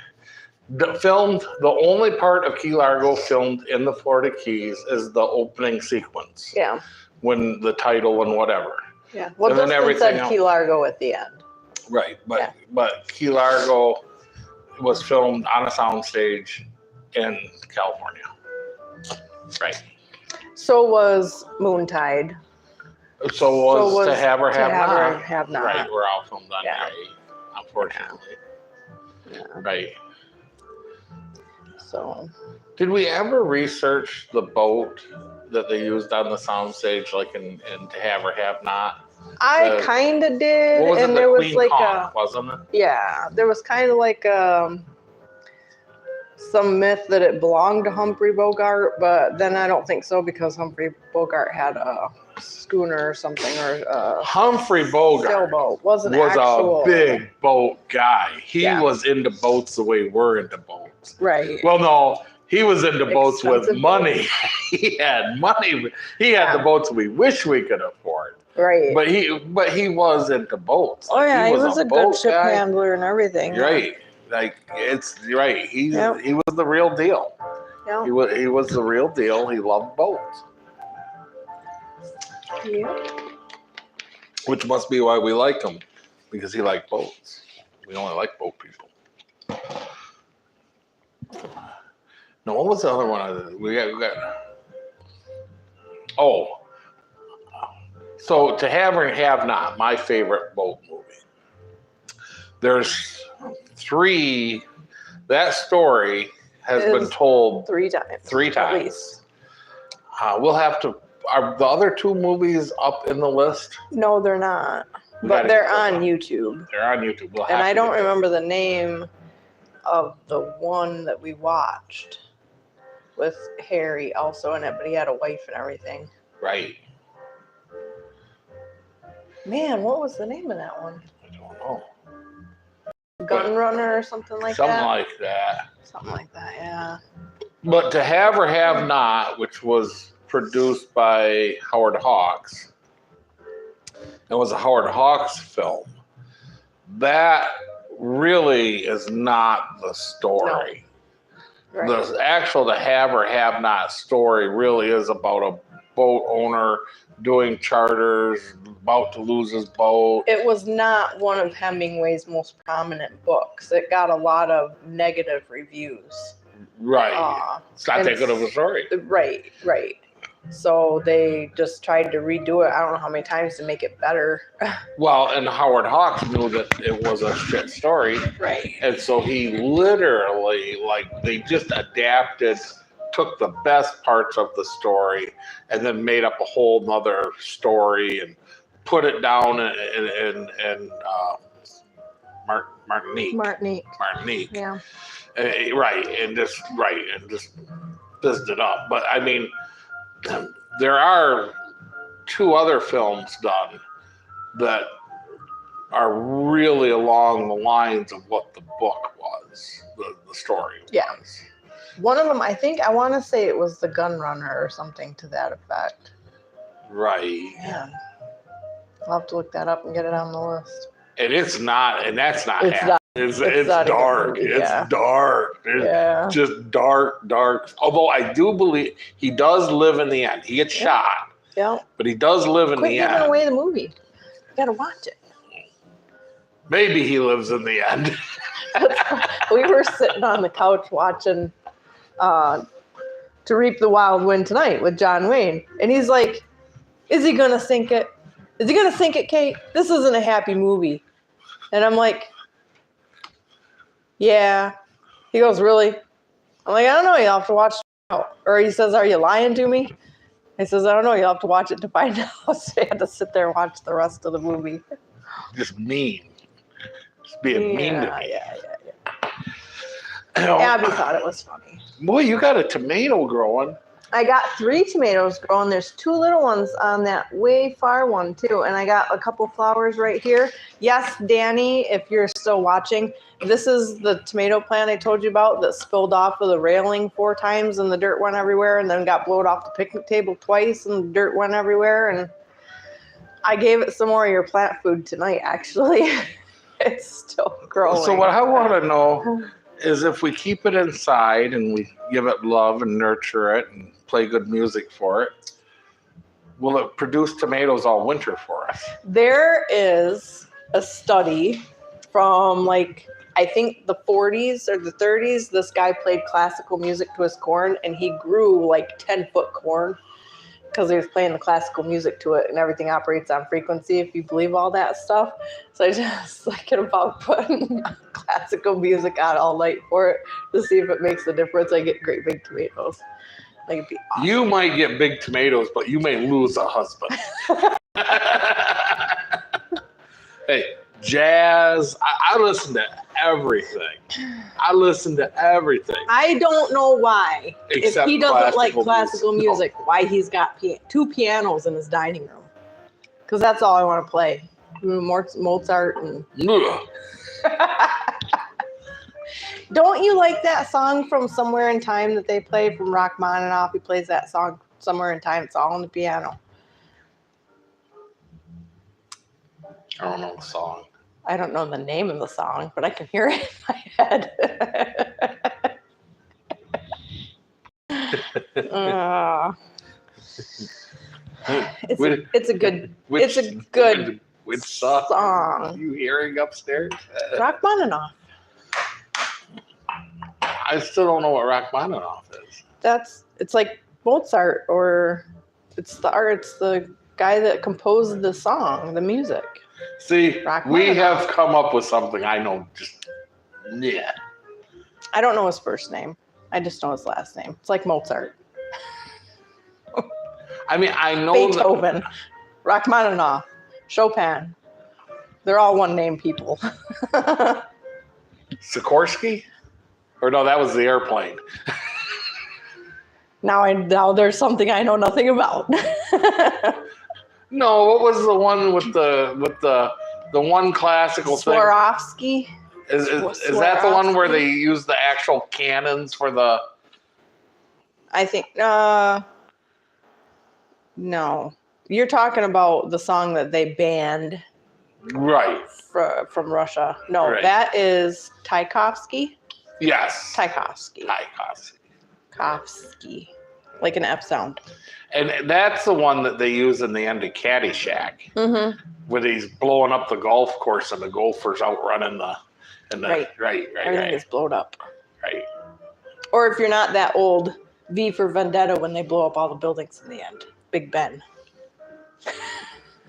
Speaker 2: filmed. The only part of Key Largo filmed in the Florida Keys is the opening sequence.
Speaker 1: Yeah.
Speaker 2: When the title and whatever.
Speaker 1: Yeah. Well,
Speaker 2: And then
Speaker 1: Dustin
Speaker 2: everything
Speaker 1: said
Speaker 2: else.
Speaker 1: Key Largo at the end.
Speaker 2: Right,
Speaker 1: Yeah.
Speaker 2: but Key Largo was filmed on a soundstage in California. Right.
Speaker 1: So was Moontide.
Speaker 2: So was To Have or Have
Speaker 1: To Have or
Speaker 2: Not.
Speaker 1: Have Not.
Speaker 2: Right, we're all filmed on
Speaker 1: Yeah.
Speaker 2: May, unfortunately.
Speaker 1: Yeah.
Speaker 2: Right.
Speaker 1: So.
Speaker 2: Did we ever research the boat that they used on the soundstage, like in To Have or Have Not?
Speaker 1: I kind of did,
Speaker 2: What was
Speaker 1: and
Speaker 2: it?
Speaker 1: there
Speaker 2: The
Speaker 1: was
Speaker 2: Queen
Speaker 1: like
Speaker 2: Conch, wasn't it?
Speaker 1: yeah, there was kind of like some myth that it belonged to Humphrey Bogart, but then I don't think so because Humphrey Bogart had a schooner or something or a
Speaker 2: Humphrey Bogart
Speaker 1: sailboat. Wasn't
Speaker 2: was
Speaker 1: actual.
Speaker 2: a big boat guy. He
Speaker 1: Yeah.
Speaker 2: was into boats the way we're into boats.
Speaker 1: Right.
Speaker 2: Well, no, he was into boats with
Speaker 1: Expensive
Speaker 2: money. He had money. He had
Speaker 1: Yeah.
Speaker 2: the boats we wish we could afford.
Speaker 1: Right.
Speaker 2: But he was into boats.
Speaker 1: Oh yeah, he was a good
Speaker 2: boat
Speaker 1: ship
Speaker 2: guy.
Speaker 1: handler and everything.
Speaker 2: Right. Like you're right. He
Speaker 1: Yep.
Speaker 2: he was the real deal.
Speaker 1: Yeah.
Speaker 2: He was the real deal. He loved boats,
Speaker 1: Yeah.
Speaker 2: which must be why we like him, because he liked boats. We only like boat people. No, what was the other one? We got. Oh, so To Have or Have Not, my favorite boat movie. There's 3. That story has been
Speaker 1: Is
Speaker 2: told
Speaker 1: 3 times.
Speaker 2: 3
Speaker 1: At
Speaker 2: times.
Speaker 1: least.
Speaker 2: We'll have to. Are the other 2 movies up in the list?
Speaker 1: No, they're not.
Speaker 2: We
Speaker 1: But
Speaker 2: gotta
Speaker 1: they're
Speaker 2: get those
Speaker 1: on
Speaker 2: up.
Speaker 1: YouTube.
Speaker 2: They're on YouTube. We'll
Speaker 1: And
Speaker 2: have
Speaker 1: I
Speaker 2: to
Speaker 1: don't
Speaker 2: get those.
Speaker 1: remember the name of the one that we watched with Harry also in it, but he had a wife and everything.
Speaker 2: Right.
Speaker 1: Man, what was the name of that one?
Speaker 2: I don't know.
Speaker 1: Gun Runner or something like
Speaker 2: Something
Speaker 1: that?
Speaker 2: like that.
Speaker 1: Something like that, yeah.
Speaker 2: But To Have or Have Not, which was produced by Howard Hawks, it was a Howard Hawks film. That really is not the story.
Speaker 1: Right.
Speaker 2: The actual To Have or Have Not story really is about a boat owner doing charters, about to lose his boat.
Speaker 1: It was not one of Hemingway's most prominent books. It got a lot of negative reviews.
Speaker 2: Right. It's not that
Speaker 1: and-
Speaker 2: good of a story.
Speaker 1: Right. So they just tried to redo it. I don't know how many times to make it better.
Speaker 2: Well, and Howard Hawks knew that it was a shit story.
Speaker 1: Right.
Speaker 2: And so he literally, they just adapted, took the best parts of the story and then made up a whole nother story and put it down in Martinique.
Speaker 1: Yeah.
Speaker 2: And just businessed it up. But I mean, there are 2 other films done that are really along the lines of what the book was, the story
Speaker 1: Yeah.
Speaker 2: was.
Speaker 1: One of them, I want to say it was The Gun Runner or something to that effect.
Speaker 2: Right.
Speaker 1: Yeah. I'll have to look that up and get it on the list.
Speaker 2: And it's not, and that's not
Speaker 1: It's
Speaker 2: happy.
Speaker 1: not-
Speaker 2: It's
Speaker 1: not a good
Speaker 2: dark.
Speaker 1: movie,
Speaker 2: It's
Speaker 1: yeah.
Speaker 2: dark. It's
Speaker 1: Yeah.
Speaker 2: just dark. Although I do believe he does live in the end. He gets
Speaker 1: Yeah.
Speaker 2: shot,
Speaker 1: Yeah.
Speaker 2: but he does live in
Speaker 1: Quit
Speaker 2: the
Speaker 1: giving
Speaker 2: end.
Speaker 1: away the movie. You gotta watch it.
Speaker 2: Maybe he lives in the end.
Speaker 1: We were sitting on the couch watching To Reap the Wild Wind Tonight with John Wayne. And he's like, is he going to sink it? Is he going to sink it, Kate? This isn't a happy movie. And I'm like, yeah. He goes, really? I'm like, I don't know. You'll have to watch it out. Or he says, are you lying to me? He says, I don't know, you'll have to watch it to find out. So I had to sit there and watch the rest of the movie.
Speaker 2: Just mean. Just being mean to me.
Speaker 1: Yeah.
Speaker 2: You know,
Speaker 1: Abby thought it was funny.
Speaker 2: boy, you got a tomato growing.
Speaker 1: I got 3 tomatoes growing. There's 2 little ones on that way far one too. And I got a couple flowers right here. Yes, Danny, if you're still watching, this is the tomato plant I told you about that spilled off of the railing 4 times and the dirt went everywhere and then got blowed off the picnic table twice and the dirt went everywhere. And I gave it some more of your plant food tonight, actually. It's still growing.
Speaker 2: So what I want to know is if we keep it inside and we give it love and nurture it and play good music for it, will it produce tomatoes all winter for us?
Speaker 1: There is a study from I think the 40s or the 30s. This guy played classical music to his corn and he grew 10-foot corn because he was playing the classical music to it and everything operates on frequency if you believe all that stuff. So I just thinking about putting classical music on all night for it to see if it makes a difference. I get great big tomatoes. It'd be awesome.
Speaker 2: You might get big tomatoes, but you may lose a husband. Hey, jazz. I listen to everything. I
Speaker 1: don't know why.
Speaker 2: Except
Speaker 1: if he doesn't like
Speaker 2: classical
Speaker 1: classical music, why he's got 2 pianos in his dining room. Because that's all I want to play. Mozart and...
Speaker 2: Ugh.
Speaker 1: Don't you like that song from Somewhere in Time that they play from Rachmaninoff? He plays that song Somewhere in Time. It's all on the piano.
Speaker 2: I don't know the song.
Speaker 1: I don't know the name of the song, but I can hear it in my head. It's a good song.
Speaker 2: You hearing upstairs?
Speaker 1: Rachmaninoff.
Speaker 2: I still don't know what Rachmaninoff is.
Speaker 1: It's like Mozart, or it's the guy that composed the song, the music.
Speaker 2: See, we have come up with something I know
Speaker 1: I don't know his first name. I just know his last name. It's like Mozart.
Speaker 2: I mean, I know
Speaker 1: Beethoven, Rachmaninoff, Chopin. They're all one-name people.
Speaker 2: Sikorsky? Or no, that was the airplane.
Speaker 1: Now there's something I know nothing about.
Speaker 2: No, what was the one with the one classical
Speaker 1: Swarovski?
Speaker 2: thing? Is that the one where they use the actual cannons for the?
Speaker 1: I think no. You're talking about the song that they banned,
Speaker 2: right?
Speaker 1: From Russia. No,
Speaker 2: right.
Speaker 1: That is Tchaikovsky.
Speaker 2: Yes.
Speaker 1: Tchaikovsky. Like an F sound.
Speaker 2: And that's the one that they use in the end of Caddyshack, where he's blowing up the golf course and the golfers outrunning the. Right.
Speaker 1: Everything is blown up.
Speaker 2: Right.
Speaker 1: Or if you're not that old, V for Vendetta when they blow up all the buildings in the end. Big Ben.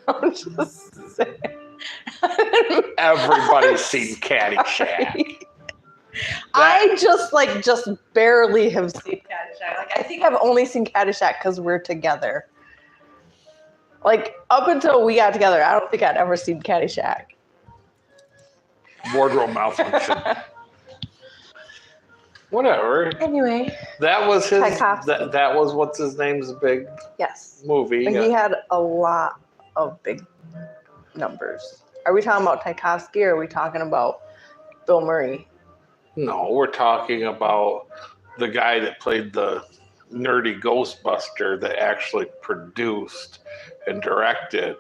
Speaker 1: I'm just saying.
Speaker 2: Everybody's seen Caddyshack.
Speaker 1: I just barely have seen Caddyshack. I think I've only seen Caddyshack because we're together. Up until we got together, I don't think I'd ever seen Caddyshack.
Speaker 2: Wardrobe malfunction. Whatever.
Speaker 1: Anyway.
Speaker 2: That was his.
Speaker 1: Tchaikovsky.
Speaker 2: That was what's his name's big movie.
Speaker 1: And he had a lot of big numbers. Are we talking about Tchaikovsky or are we talking about Bill Murray?
Speaker 2: No, we're talking about the guy that played the nerdy Ghostbuster that actually produced and directed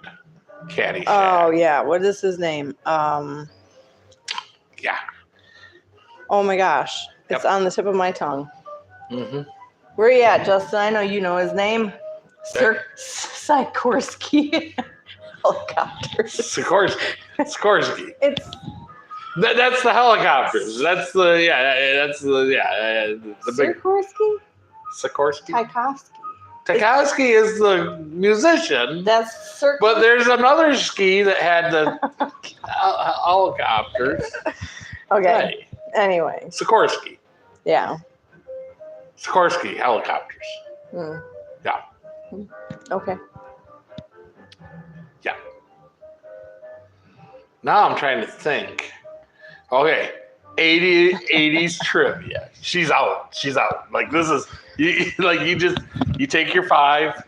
Speaker 2: Caddyshack.
Speaker 1: Oh yeah, what is his name?
Speaker 2: Yeah.
Speaker 1: Oh my gosh, it's on the tip of my tongue.
Speaker 2: Mm-hmm.
Speaker 1: Where you at, Justin? I know you know his name. Sikorsky helicopters.
Speaker 2: Sikorsky.
Speaker 1: It's.
Speaker 2: That's the helicopters. That's the big
Speaker 1: Sikorsky? Tchaikovsky.
Speaker 2: Tchaikovsky is the musician.
Speaker 1: That's Sikorsky.
Speaker 2: But there's another ski that had the helicopters.
Speaker 1: Okay.
Speaker 2: Right.
Speaker 1: Anyway.
Speaker 2: Sikorsky.
Speaker 1: Yeah.
Speaker 2: Sikorsky helicopters.
Speaker 1: Hmm.
Speaker 2: Yeah.
Speaker 1: Okay.
Speaker 2: Yeah. Now I'm trying to think. Okay. 80s trivia. She's out. Like this is you take your 5,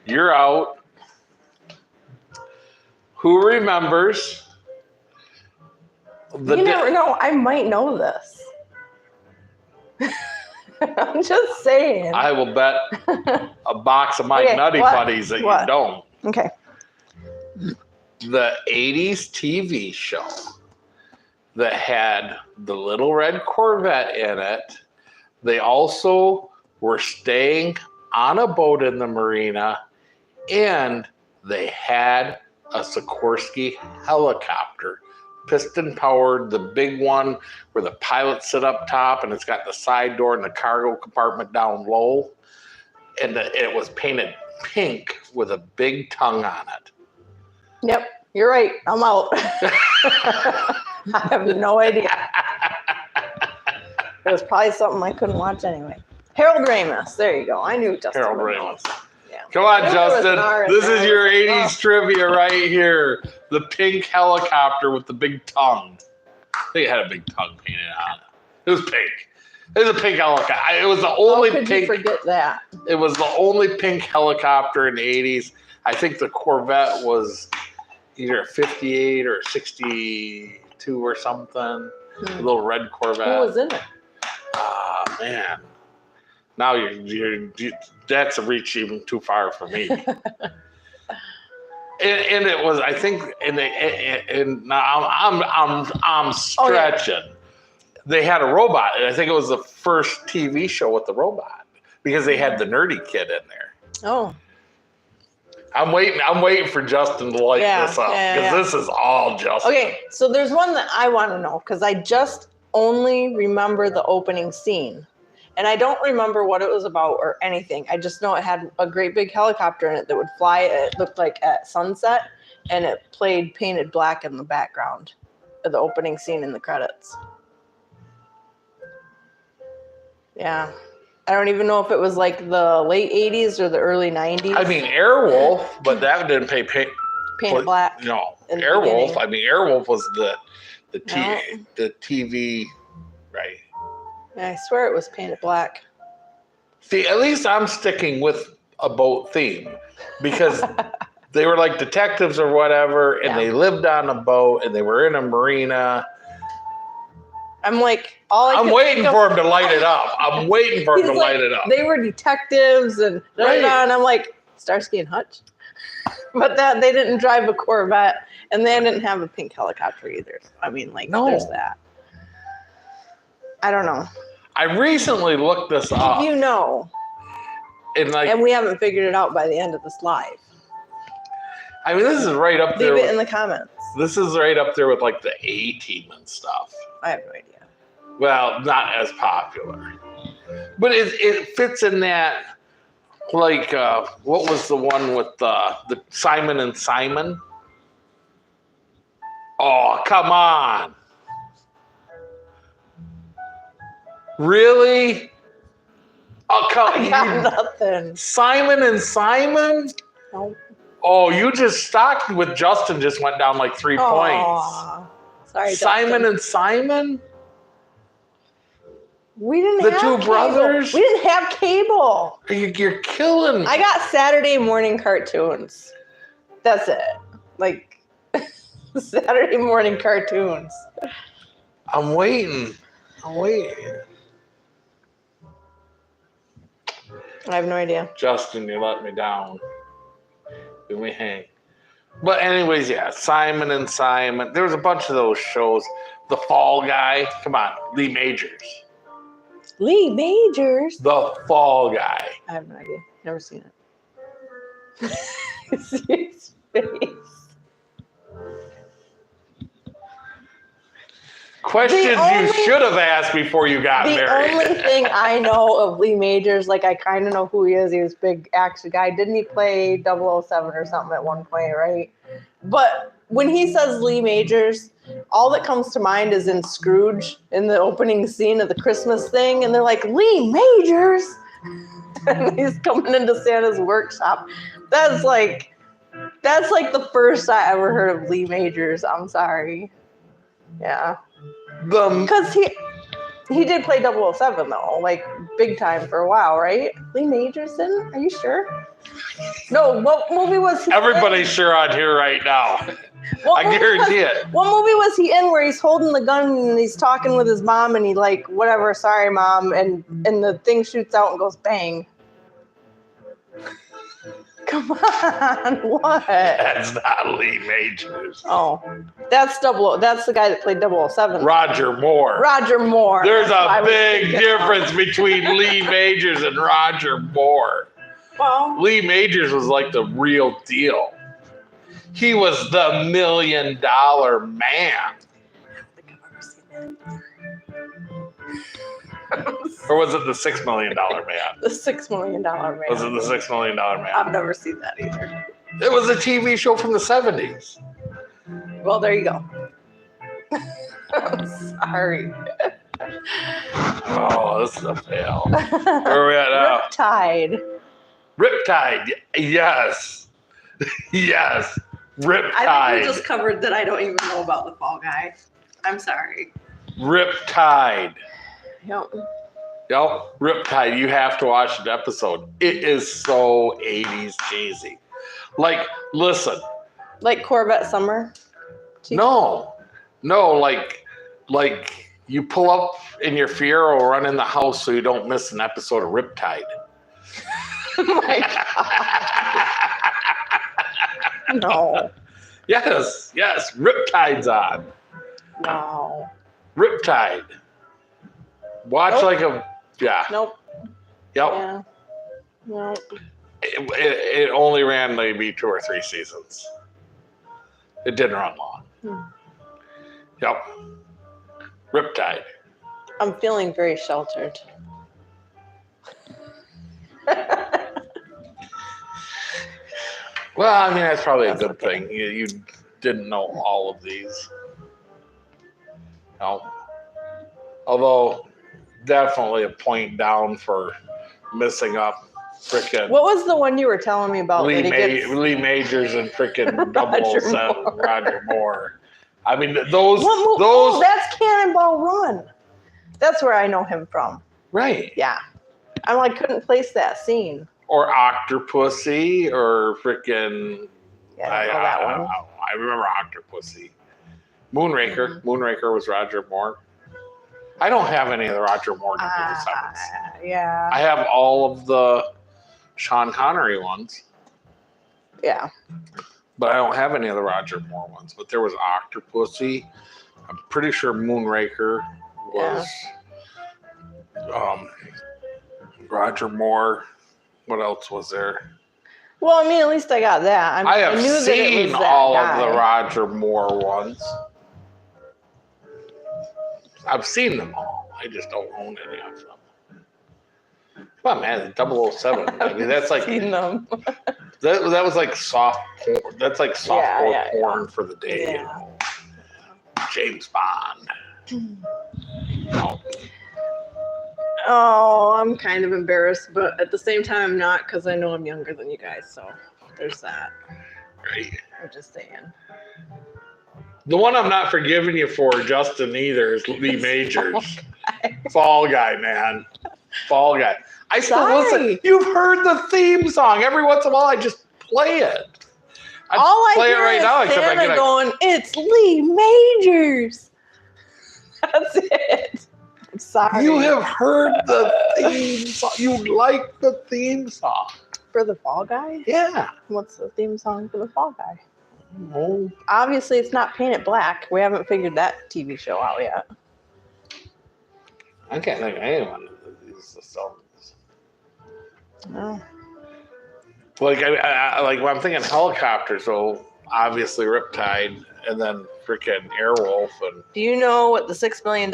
Speaker 2: you're out. Who remembers
Speaker 1: You never know. I might know this. I'm just saying.
Speaker 2: I will bet a box of my
Speaker 1: Okay,
Speaker 2: Nutty
Speaker 1: what?
Speaker 2: Buddies that
Speaker 1: What?
Speaker 2: you don't.
Speaker 1: Okay.
Speaker 2: The 80s TV show that had the little red Corvette in it. They also were staying on a boat in the marina, and they had a Sikorsky helicopter, piston powered, the big one where the pilots sit up top and it's got the side door and the cargo compartment down low. And it was painted pink with a big tongue on it.
Speaker 1: Yep. You're right. I'm out. I have no idea. It was probably something I couldn't watch anyway. Harold Ramis. There you go. I knew Justin.
Speaker 2: Harold
Speaker 1: would know.
Speaker 2: Ramis.
Speaker 1: Yeah.
Speaker 2: Come on,
Speaker 1: There was an
Speaker 2: Justin.
Speaker 1: R in
Speaker 2: This
Speaker 1: there.
Speaker 2: is your 80s trivia right here. The pink helicopter with the big tongue. I think it had a big tongue painted on it. It was pink. It was a pink helicopter. It was the only
Speaker 1: How could
Speaker 2: pink.
Speaker 1: you forget that?
Speaker 2: It was the only pink helicopter in the 80s. I think the Corvette was either a 58 or 62 or something. A little red Corvette.
Speaker 1: Who was in it?
Speaker 2: Ah, man. Now you're that's a reach even too far for me. and it was, I think, and now I'm stretching.
Speaker 1: Oh, yeah.
Speaker 2: They had a robot, and I think it was the first TV show with the robot because they had the nerdy kid in there.
Speaker 1: Oh.
Speaker 2: I'm waiting for Justin to light this up because this is all Justin.
Speaker 1: Okay, so there's one that I want to know because I just only remember the opening scene. And I don't remember what it was about or anything. I just know it had a great big helicopter in it that would fly. It looked like at sunset, and it played painted black in the background of the opening scene in the credits. Yeah. I don't even know if it was like the late 80s or the early 90s.
Speaker 2: I mean, Airwolf, but that didn't pay
Speaker 1: painted black.
Speaker 2: No,
Speaker 1: in the
Speaker 2: Airwolf.
Speaker 1: beginning.
Speaker 2: I mean, Airwolf was the
Speaker 1: No.
Speaker 2: TV, right?
Speaker 1: Yeah, I swear it was painted black.
Speaker 2: See, at least I'm sticking with a boat theme because they were like detectives or whatever, and they lived on a boat and they were in a marina.
Speaker 1: I'm like,
Speaker 2: I'm waiting for him to light it up. I'm waiting for him to light it up.
Speaker 1: They were detectives and
Speaker 2: Right.
Speaker 1: and I'm like, Starsky and Hutch. But that they didn't drive a Corvette and they didn't have a pink helicopter either. I mean, like,
Speaker 2: No.
Speaker 1: there's that. I don't know.
Speaker 2: I recently looked this up,
Speaker 1: You know,
Speaker 2: and like,
Speaker 1: and we haven't figured it out by the end of this live.
Speaker 2: I mean, this is right up there.
Speaker 1: Leave it in the comments.
Speaker 2: This is right up there with like the A-Team and stuff.
Speaker 1: I have no idea.
Speaker 2: Well, not as popular, but it fits in that. Like, what was the one with the Simon and Simon? Oh, come on! Really? Oh, come
Speaker 1: I got
Speaker 2: on!
Speaker 1: nothing.
Speaker 2: Simon and Simon?
Speaker 1: Nope.
Speaker 2: Oh, you just stocked with Justin. Just went down like 3 points.
Speaker 1: Aw. Sorry,
Speaker 2: Simon
Speaker 1: Justin.
Speaker 2: and Simon?
Speaker 1: We didn't
Speaker 2: The
Speaker 1: have
Speaker 2: two
Speaker 1: cable.
Speaker 2: brothers?
Speaker 1: We didn't have cable.
Speaker 2: You're killing me.
Speaker 1: I got Saturday morning cartoons. That's it. Like Saturday morning cartoons.
Speaker 2: I'm waiting.
Speaker 1: I have no idea.
Speaker 2: Justin, you let me down. Let me hang. But anyways, yeah, Simon and Simon. There was a bunch of those shows. The Fall Guy. Come on, Lee Majors.
Speaker 1: Lee Majors.
Speaker 2: The Fall Guy.
Speaker 1: I have no idea. Never seen it. See his face.
Speaker 2: Questions you
Speaker 1: only-
Speaker 2: should have asked before you got
Speaker 1: The
Speaker 2: married.
Speaker 1: only thing I know of Lee Majors, like I kind of know who he is. He was a big action guy. Didn't he play 007 or something at one point, right? But when he says Lee Majors, all that comes to mind is in Scrooge in the opening scene of the Christmas thing. And they're like, Lee Majors? and he's coming into Santa's workshop. That's like the first I ever heard of Lee Majors. I'm sorry. Yeah. Because he did play 007 though, like big time for a while, right? Lee Majors didn't? Are you sure? No, what movie was he
Speaker 2: Everybody's sure on here right now. I guarantee it.
Speaker 1: What movie was he in where he's holding the gun and he's talking with his mom and he like, whatever, sorry mom, and the thing shoots out and goes bang. Come on, what?
Speaker 2: That's not Lee Majors.
Speaker 1: Oh, that's the guy that played 007.
Speaker 2: Roger Moore.
Speaker 1: Roger Moore.
Speaker 2: There's a big difference between Lee Majors and Roger Moore.
Speaker 1: Well,
Speaker 2: Lee Majors was like the real deal. He was the $1 million man.
Speaker 1: I don't think I've ever seen that.
Speaker 2: Or was it the $6 million man?
Speaker 1: The $6 million man.
Speaker 2: Was it the $6 million man?
Speaker 1: I've never seen that either.
Speaker 2: It was a TV show from the 70s.
Speaker 1: Well, there you go. I'm sorry.
Speaker 2: Oh, this is a fail. Where are we at now?
Speaker 1: Riptide.
Speaker 2: Riptide. Yes. Yes. Riptide.
Speaker 1: I think we just covered that I don't even know about the Fall Guy. I'm sorry.
Speaker 2: Riptide.
Speaker 1: Yep.
Speaker 2: Yep. Riptide. You have to watch an episode. It is so 80s cheesy. Like, listen.
Speaker 1: Like Corvette Summer?
Speaker 2: No, like you pull up in your Fiero or run in the house so you don't miss an episode of Riptide.
Speaker 1: Oh my God. No.
Speaker 2: Yes, Riptide's on.
Speaker 1: No.
Speaker 2: Riptide. Watch
Speaker 1: Nope.
Speaker 2: yeah.
Speaker 1: Nope.
Speaker 2: Yep.
Speaker 1: Yeah. Nope.
Speaker 2: It only ran maybe 2 or 3 seasons. It didn't run long. Yep. Riptide.
Speaker 1: I'm feeling very sheltered.
Speaker 2: Well, I mean, that's probably a good thing. You didn't know all of these. No. Although, definitely a point down for missing up frickin'
Speaker 1: What was the one you were telling me about?
Speaker 2: Lee
Speaker 1: Lee
Speaker 2: Majors and frickin'
Speaker 1: Roger
Speaker 2: 007
Speaker 1: Moore.
Speaker 2: Roger Moore. I mean, those.
Speaker 1: Oh, that's Cannonball Run. That's where I know him from.
Speaker 2: Right.
Speaker 1: Yeah. I couldn't place that scene.
Speaker 2: Or Octopussy or frickin'
Speaker 1: Yeah, I know that one.
Speaker 2: I remember Octopussy. Moonraker. Moonraker was Roger Moore. I don't have any of the Roger Moore 007s.
Speaker 1: Yeah.
Speaker 2: I have all of the Sean Connery ones,
Speaker 1: Yeah.
Speaker 2: but I don't have any of the Roger Moore ones. But there was Octopussy. I'm pretty sure Moonraker was Roger Moore. What else was there?
Speaker 1: Well, I mean, at least I got that.
Speaker 2: I have
Speaker 1: knew that it
Speaker 2: seen
Speaker 1: was that
Speaker 2: all
Speaker 1: guy.
Speaker 2: of the Roger Moore ones. I've seen them all. I just don't own any of them. Come on, man, 007. I mean, that's like
Speaker 1: Seen them.
Speaker 2: that was like soft porn. That's like softcore
Speaker 1: Yeah.
Speaker 2: porn for the day.
Speaker 1: Yeah.
Speaker 2: You know? James Bond. No.
Speaker 1: Oh, I'm kind of embarrassed, but at the same time, I'm not because I know I'm younger than you guys. So there's that.
Speaker 2: Right.
Speaker 1: I'm just saying.
Speaker 2: The one I'm not forgiving you for, Justin, either, is Lee Majors. Fall Guy, man. Fall Guy. I still listen. You've heard the theme song. Every once in a while, I just play it.
Speaker 1: All I
Speaker 2: play it
Speaker 1: hear
Speaker 2: right
Speaker 1: is
Speaker 2: now, except I
Speaker 1: Santa
Speaker 2: get a-
Speaker 1: going, "It's Lee Majors." That's it. I'm sorry.
Speaker 2: You have heard the theme song. You like the theme song.
Speaker 1: For the Fall Guy?
Speaker 2: Yeah.
Speaker 1: What's the theme song for the Fall Guy?
Speaker 2: Oh.
Speaker 1: Obviously, it's not Paint It Black. We haven't figured that TV show out yet.
Speaker 2: I can't think of anyone that uses the songs.
Speaker 1: No.
Speaker 2: Like, I like when I'm thinking helicopter, so obviously Riptide, and then freaking Airwolf, and
Speaker 1: Do you know what the $6 million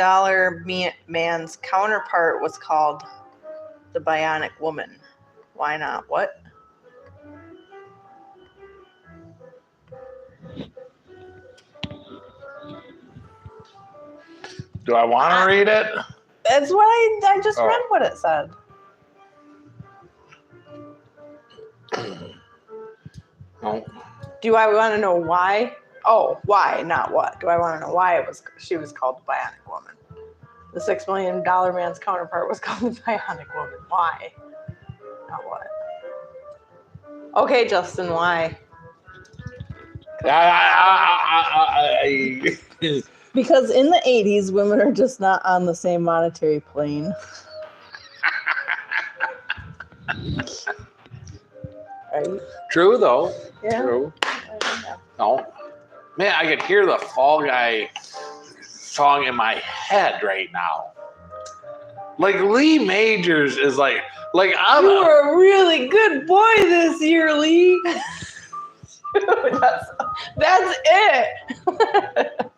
Speaker 1: man's counterpart was called? The Bionic Woman. Why not? What?
Speaker 2: do I want to read it?
Speaker 1: That's what I just read what it said.
Speaker 2: No.
Speaker 1: Do I want to know why? Oh, why, not what. Do I want to know why she was called the Bionic Woman? The $6 Million Man's counterpart was called the Bionic Woman. Why? Not what. Okay, Justin, why? Because in the 80s, women are just not on the same monetary plane. Right?
Speaker 2: True, though.
Speaker 1: Yeah.
Speaker 2: True. No. Man, I could hear the Fall Guy song in my head right now. Like Lee Majors is like I'm.
Speaker 1: You were a really good boy this year, Lee. that's it.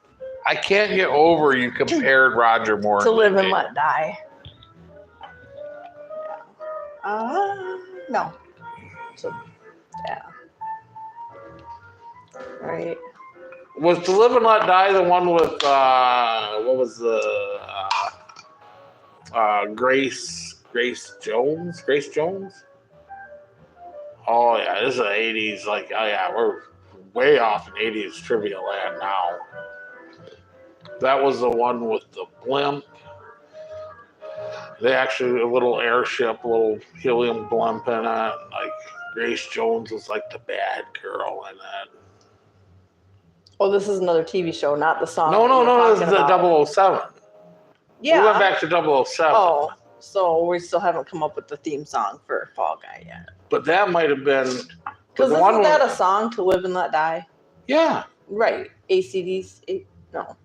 Speaker 2: I can't get over you compared Roger Moore
Speaker 1: To Live and Let Die. No. So, yeah. Right.
Speaker 2: Was To Live and Let Die the one with what was the Grace Jones? Grace Jones? Oh yeah, this is the 80s. Like, oh yeah, we're way off in 80s trivia land now. That was the one with the blimp. They actually a little airship, a little helium blimp in it. Like Grace Jones was like the bad girl in it.
Speaker 1: Oh, this is another TV show, not the song.
Speaker 2: No, this is the 007.
Speaker 1: Yeah.
Speaker 2: We went back to 007.
Speaker 1: Oh, so we still haven't come up with the theme song for Fall Guy yet.
Speaker 2: But that might have been.
Speaker 1: Because isn't that a song, To Live and Let Die?
Speaker 2: Yeah.
Speaker 1: Right. ACDC. No.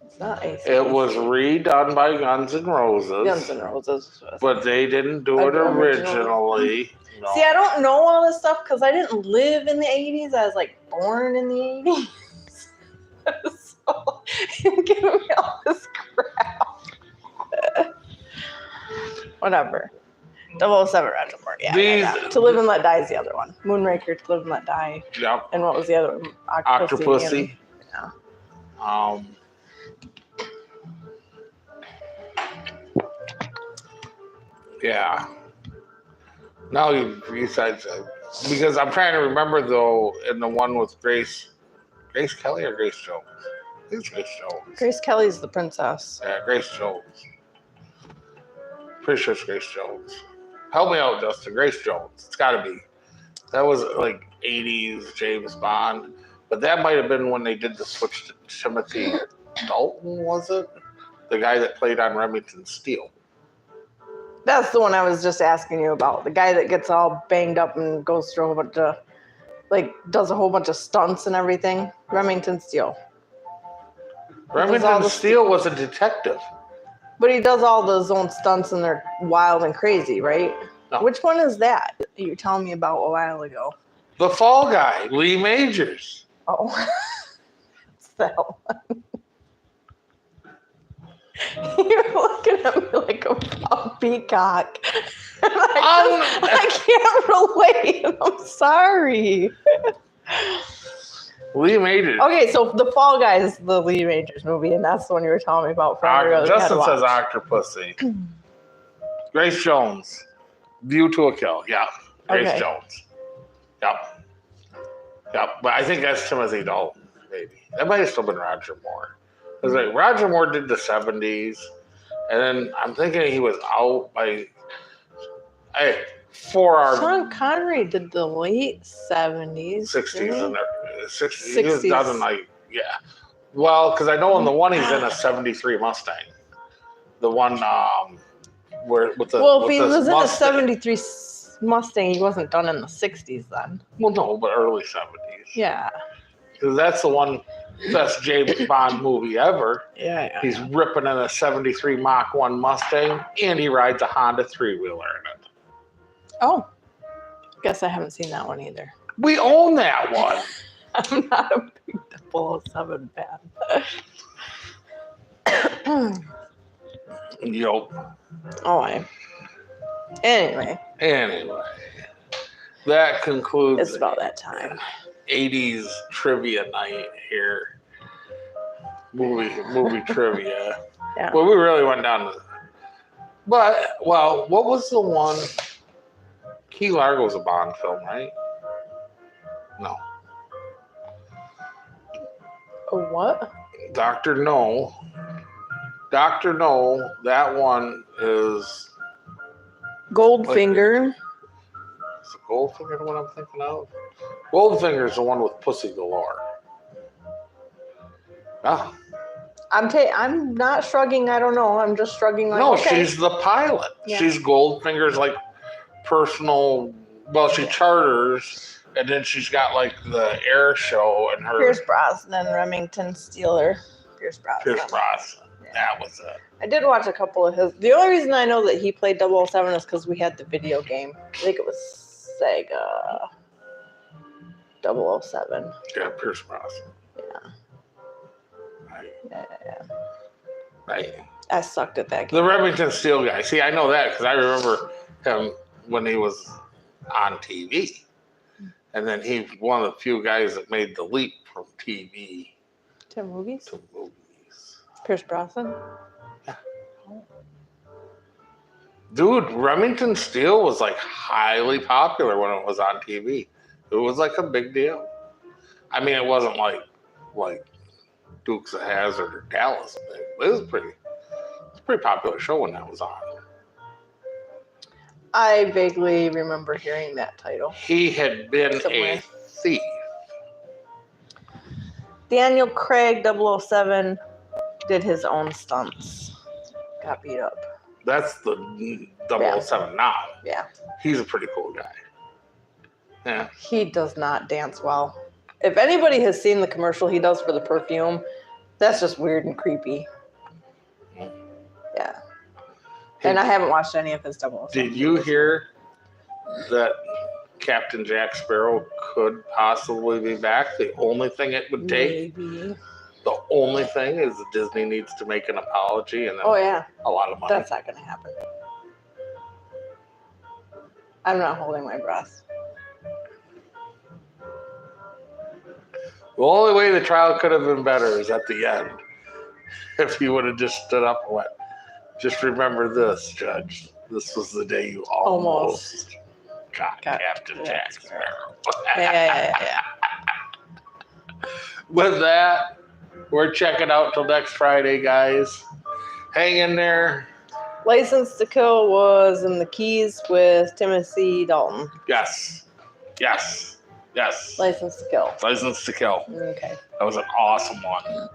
Speaker 1: It's not ACDC.
Speaker 2: It was redone by Guns N' Roses.
Speaker 1: Guns N' Roses.
Speaker 2: But they didn't do it originally. No.
Speaker 1: See, I don't know all this stuff because I didn't live in the 80s. I was like born in the 80s. So you're giving me all this crap. Whatever. 007 Roger Moore. Yeah. To Live and Let Die is the other one. Moonraker, To Live and Let Die.
Speaker 2: Yep.
Speaker 1: And what was the other one?
Speaker 2: Octopussy.
Speaker 1: Yeah.
Speaker 2: Yeah. Now you said because I'm trying to remember though in the one with Grace Kelly or Grace Jones? I think it's Grace Jones.
Speaker 1: Grace Kelly's the princess.
Speaker 2: Yeah, Grace Jones. Pretty sure it's Grace Jones. Help me out, Justin. Grace Jones. It's got to be. That was like 80s James Bond. But that might have been when they did the switch to Timothy Dalton, was it? The guy that played on Remington Steele.
Speaker 1: That's the one I was just asking you about. The guy that gets all banged up and goes through a whole bunch of, does a whole bunch of stunts and everything. Remington Steele.
Speaker 2: Remington Steele was a detective.
Speaker 1: But he does all those own stunts and they're wild and crazy, right?
Speaker 2: No.
Speaker 1: Which one is that you were telling me about a while ago?
Speaker 2: The Fall Guy, Lee Majors.
Speaker 1: Oh. It's that one. You're looking at me like a peacock. I can't relate. I'm sorry.
Speaker 2: Lee Majors.
Speaker 1: Okay, so The Fall Guy is the Lee Majors movie, and that's the one you were telling me about.
Speaker 2: Justin says Octopussy. Grace Jones. View to a Kill. Yeah. Grace Jones. Yep. But I think that's Timothy Dalton, maybe. That might have still been Roger Moore. Because like Roger Moore did the 70s, and then I'm thinking he was out by
Speaker 1: Sean Connery did the late 70s.
Speaker 2: 60s and 60s. He was done in Well, because I know in the one he's in a 73 Mustang. The one where with the
Speaker 1: if he was in a 73 Mustang, he wasn't done in the 60s then.
Speaker 2: Well, no, but early 70s.
Speaker 1: Yeah.
Speaker 2: Because that's the one best James Bond movie ever.
Speaker 1: Yeah.
Speaker 2: He's ripping in a 73 Mach 1 Mustang, and he rides a Honda 3-wheeler in it.
Speaker 1: Oh. Guess I haven't seen that one either.
Speaker 2: We own that one.
Speaker 1: I'm not a big 007 fan.
Speaker 2: Yup.
Speaker 1: Oh, Anyway.
Speaker 2: That concludes.
Speaker 1: It's about that time.
Speaker 2: 80s trivia night here. Movie trivia.
Speaker 1: Yeah.
Speaker 2: Well, we really went down to. But what was the one? Key Largo's a Bond film, right? No.
Speaker 1: A what?
Speaker 2: Dr. No. Dr. No, that one is
Speaker 1: Goldfinger.
Speaker 2: Is it Goldfinger the one I'm thinking of? Goldfinger's the one with Pussy Galore. Ah.
Speaker 1: I'm not shrugging. I don't know. I'm just shrugging. Like,
Speaker 2: No,
Speaker 1: okay.
Speaker 2: she's the pilot.
Speaker 1: Yeah.
Speaker 2: She's Goldfinger's like personal. Well, she charters, and then she's got like the air show and her.
Speaker 1: Pierce Brosnan, Remington Steele. Pierce Brosnan.
Speaker 2: Pierce Brosnan.
Speaker 1: Yeah.
Speaker 2: That was it.
Speaker 1: I did watch a couple of his. The only reason I know that he played 007 is because we had the video game. I think it was Sega 007.
Speaker 2: Yeah, Pierce Brosnan.
Speaker 1: Yeah.
Speaker 2: Right.
Speaker 1: Yeah.
Speaker 2: Right.
Speaker 1: I sucked at that game.
Speaker 2: The Remington Steele guy. See, I know that because I remember him when he was on TV. And then he's one of the few guys that made the leap from TV
Speaker 1: To movies?
Speaker 2: to movies.
Speaker 1: Pierce Brosnan?
Speaker 2: Dude, Remington Steele was like highly popular when it was on TV. It was like a big deal. I mean, it wasn't like Dukes of Hazzard or Dallas. But it was a pretty popular show when that was on.
Speaker 1: I vaguely remember hearing that title.
Speaker 2: He had been
Speaker 1: Somewhere.
Speaker 2: a thief.
Speaker 1: Daniel Craig 007 did his own stunts. Got beat up.
Speaker 2: That's the 007 now.
Speaker 1: Yeah.
Speaker 2: He's a pretty cool guy. Yeah.
Speaker 1: He does not dance well. If anybody has seen the commercial he does for the perfume, that's just weird and creepy. Yeah. And I haven't watched any of his 007.
Speaker 2: Did you hear that Captain Jack Sparrow could possibly be back? The only thing it would take,
Speaker 1: Maybe.
Speaker 2: the only thing is that Disney needs to make an apology and then
Speaker 1: Oh, yeah.
Speaker 2: a lot of money.
Speaker 1: That's not going to happen. I'm not holding my breath.
Speaker 2: The only way the trial could have been better is at the end. If he would have just stood up and went, just remember this, Judge. This was the day you almost got Captain Jack Sparrow.
Speaker 1: Yeah.
Speaker 2: With that, we're checking out till next Friday, guys. Hang in there.
Speaker 1: License to Kill was in the Keys with Timothy Dalton.
Speaker 2: Yes.
Speaker 1: License to Kill.
Speaker 2: License to Kill.
Speaker 1: Okay.
Speaker 2: That was an awesome one.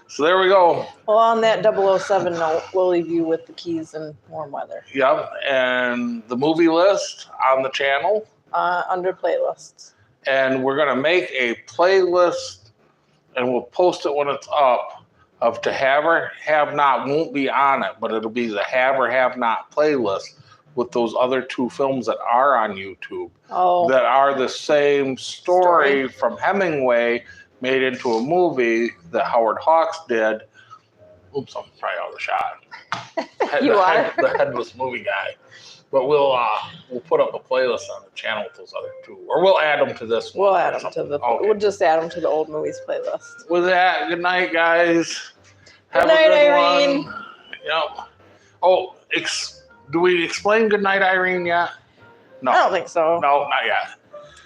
Speaker 2: So there we go.
Speaker 1: Well, on that 007 note, we'll leave you with the Keys in warm weather.
Speaker 2: Yep. And the movie list on the channel.
Speaker 1: Under playlists.
Speaker 2: And we're going to make a playlist and we'll post it when it's up of to have or have not. Won't be on it, but it'll be the have or have not playlist with those other two films that are on YouTube that are the same story from Hemingway made into a movie that Howard Hawks did. Oops, I'm probably out of the shot. The headless movie guy. But we'll put up a playlist on the channel with those other two, or we'll add them to this one.
Speaker 1: We'll add them to the. Okay. We'll just add them to the old movies playlist.
Speaker 2: With that, good night, guys.
Speaker 1: Good night, Irene.
Speaker 2: Yep. Oh, do we explain good night, Irene yet? No.
Speaker 1: I don't think so.
Speaker 2: No, not yet.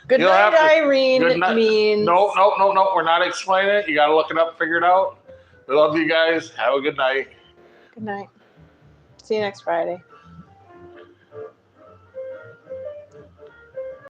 Speaker 1: Good night, Irene means.
Speaker 2: No. We're not explaining it. You got to look it up, figure it out. We love you guys. Have a good night.
Speaker 1: Good night. See you next Friday.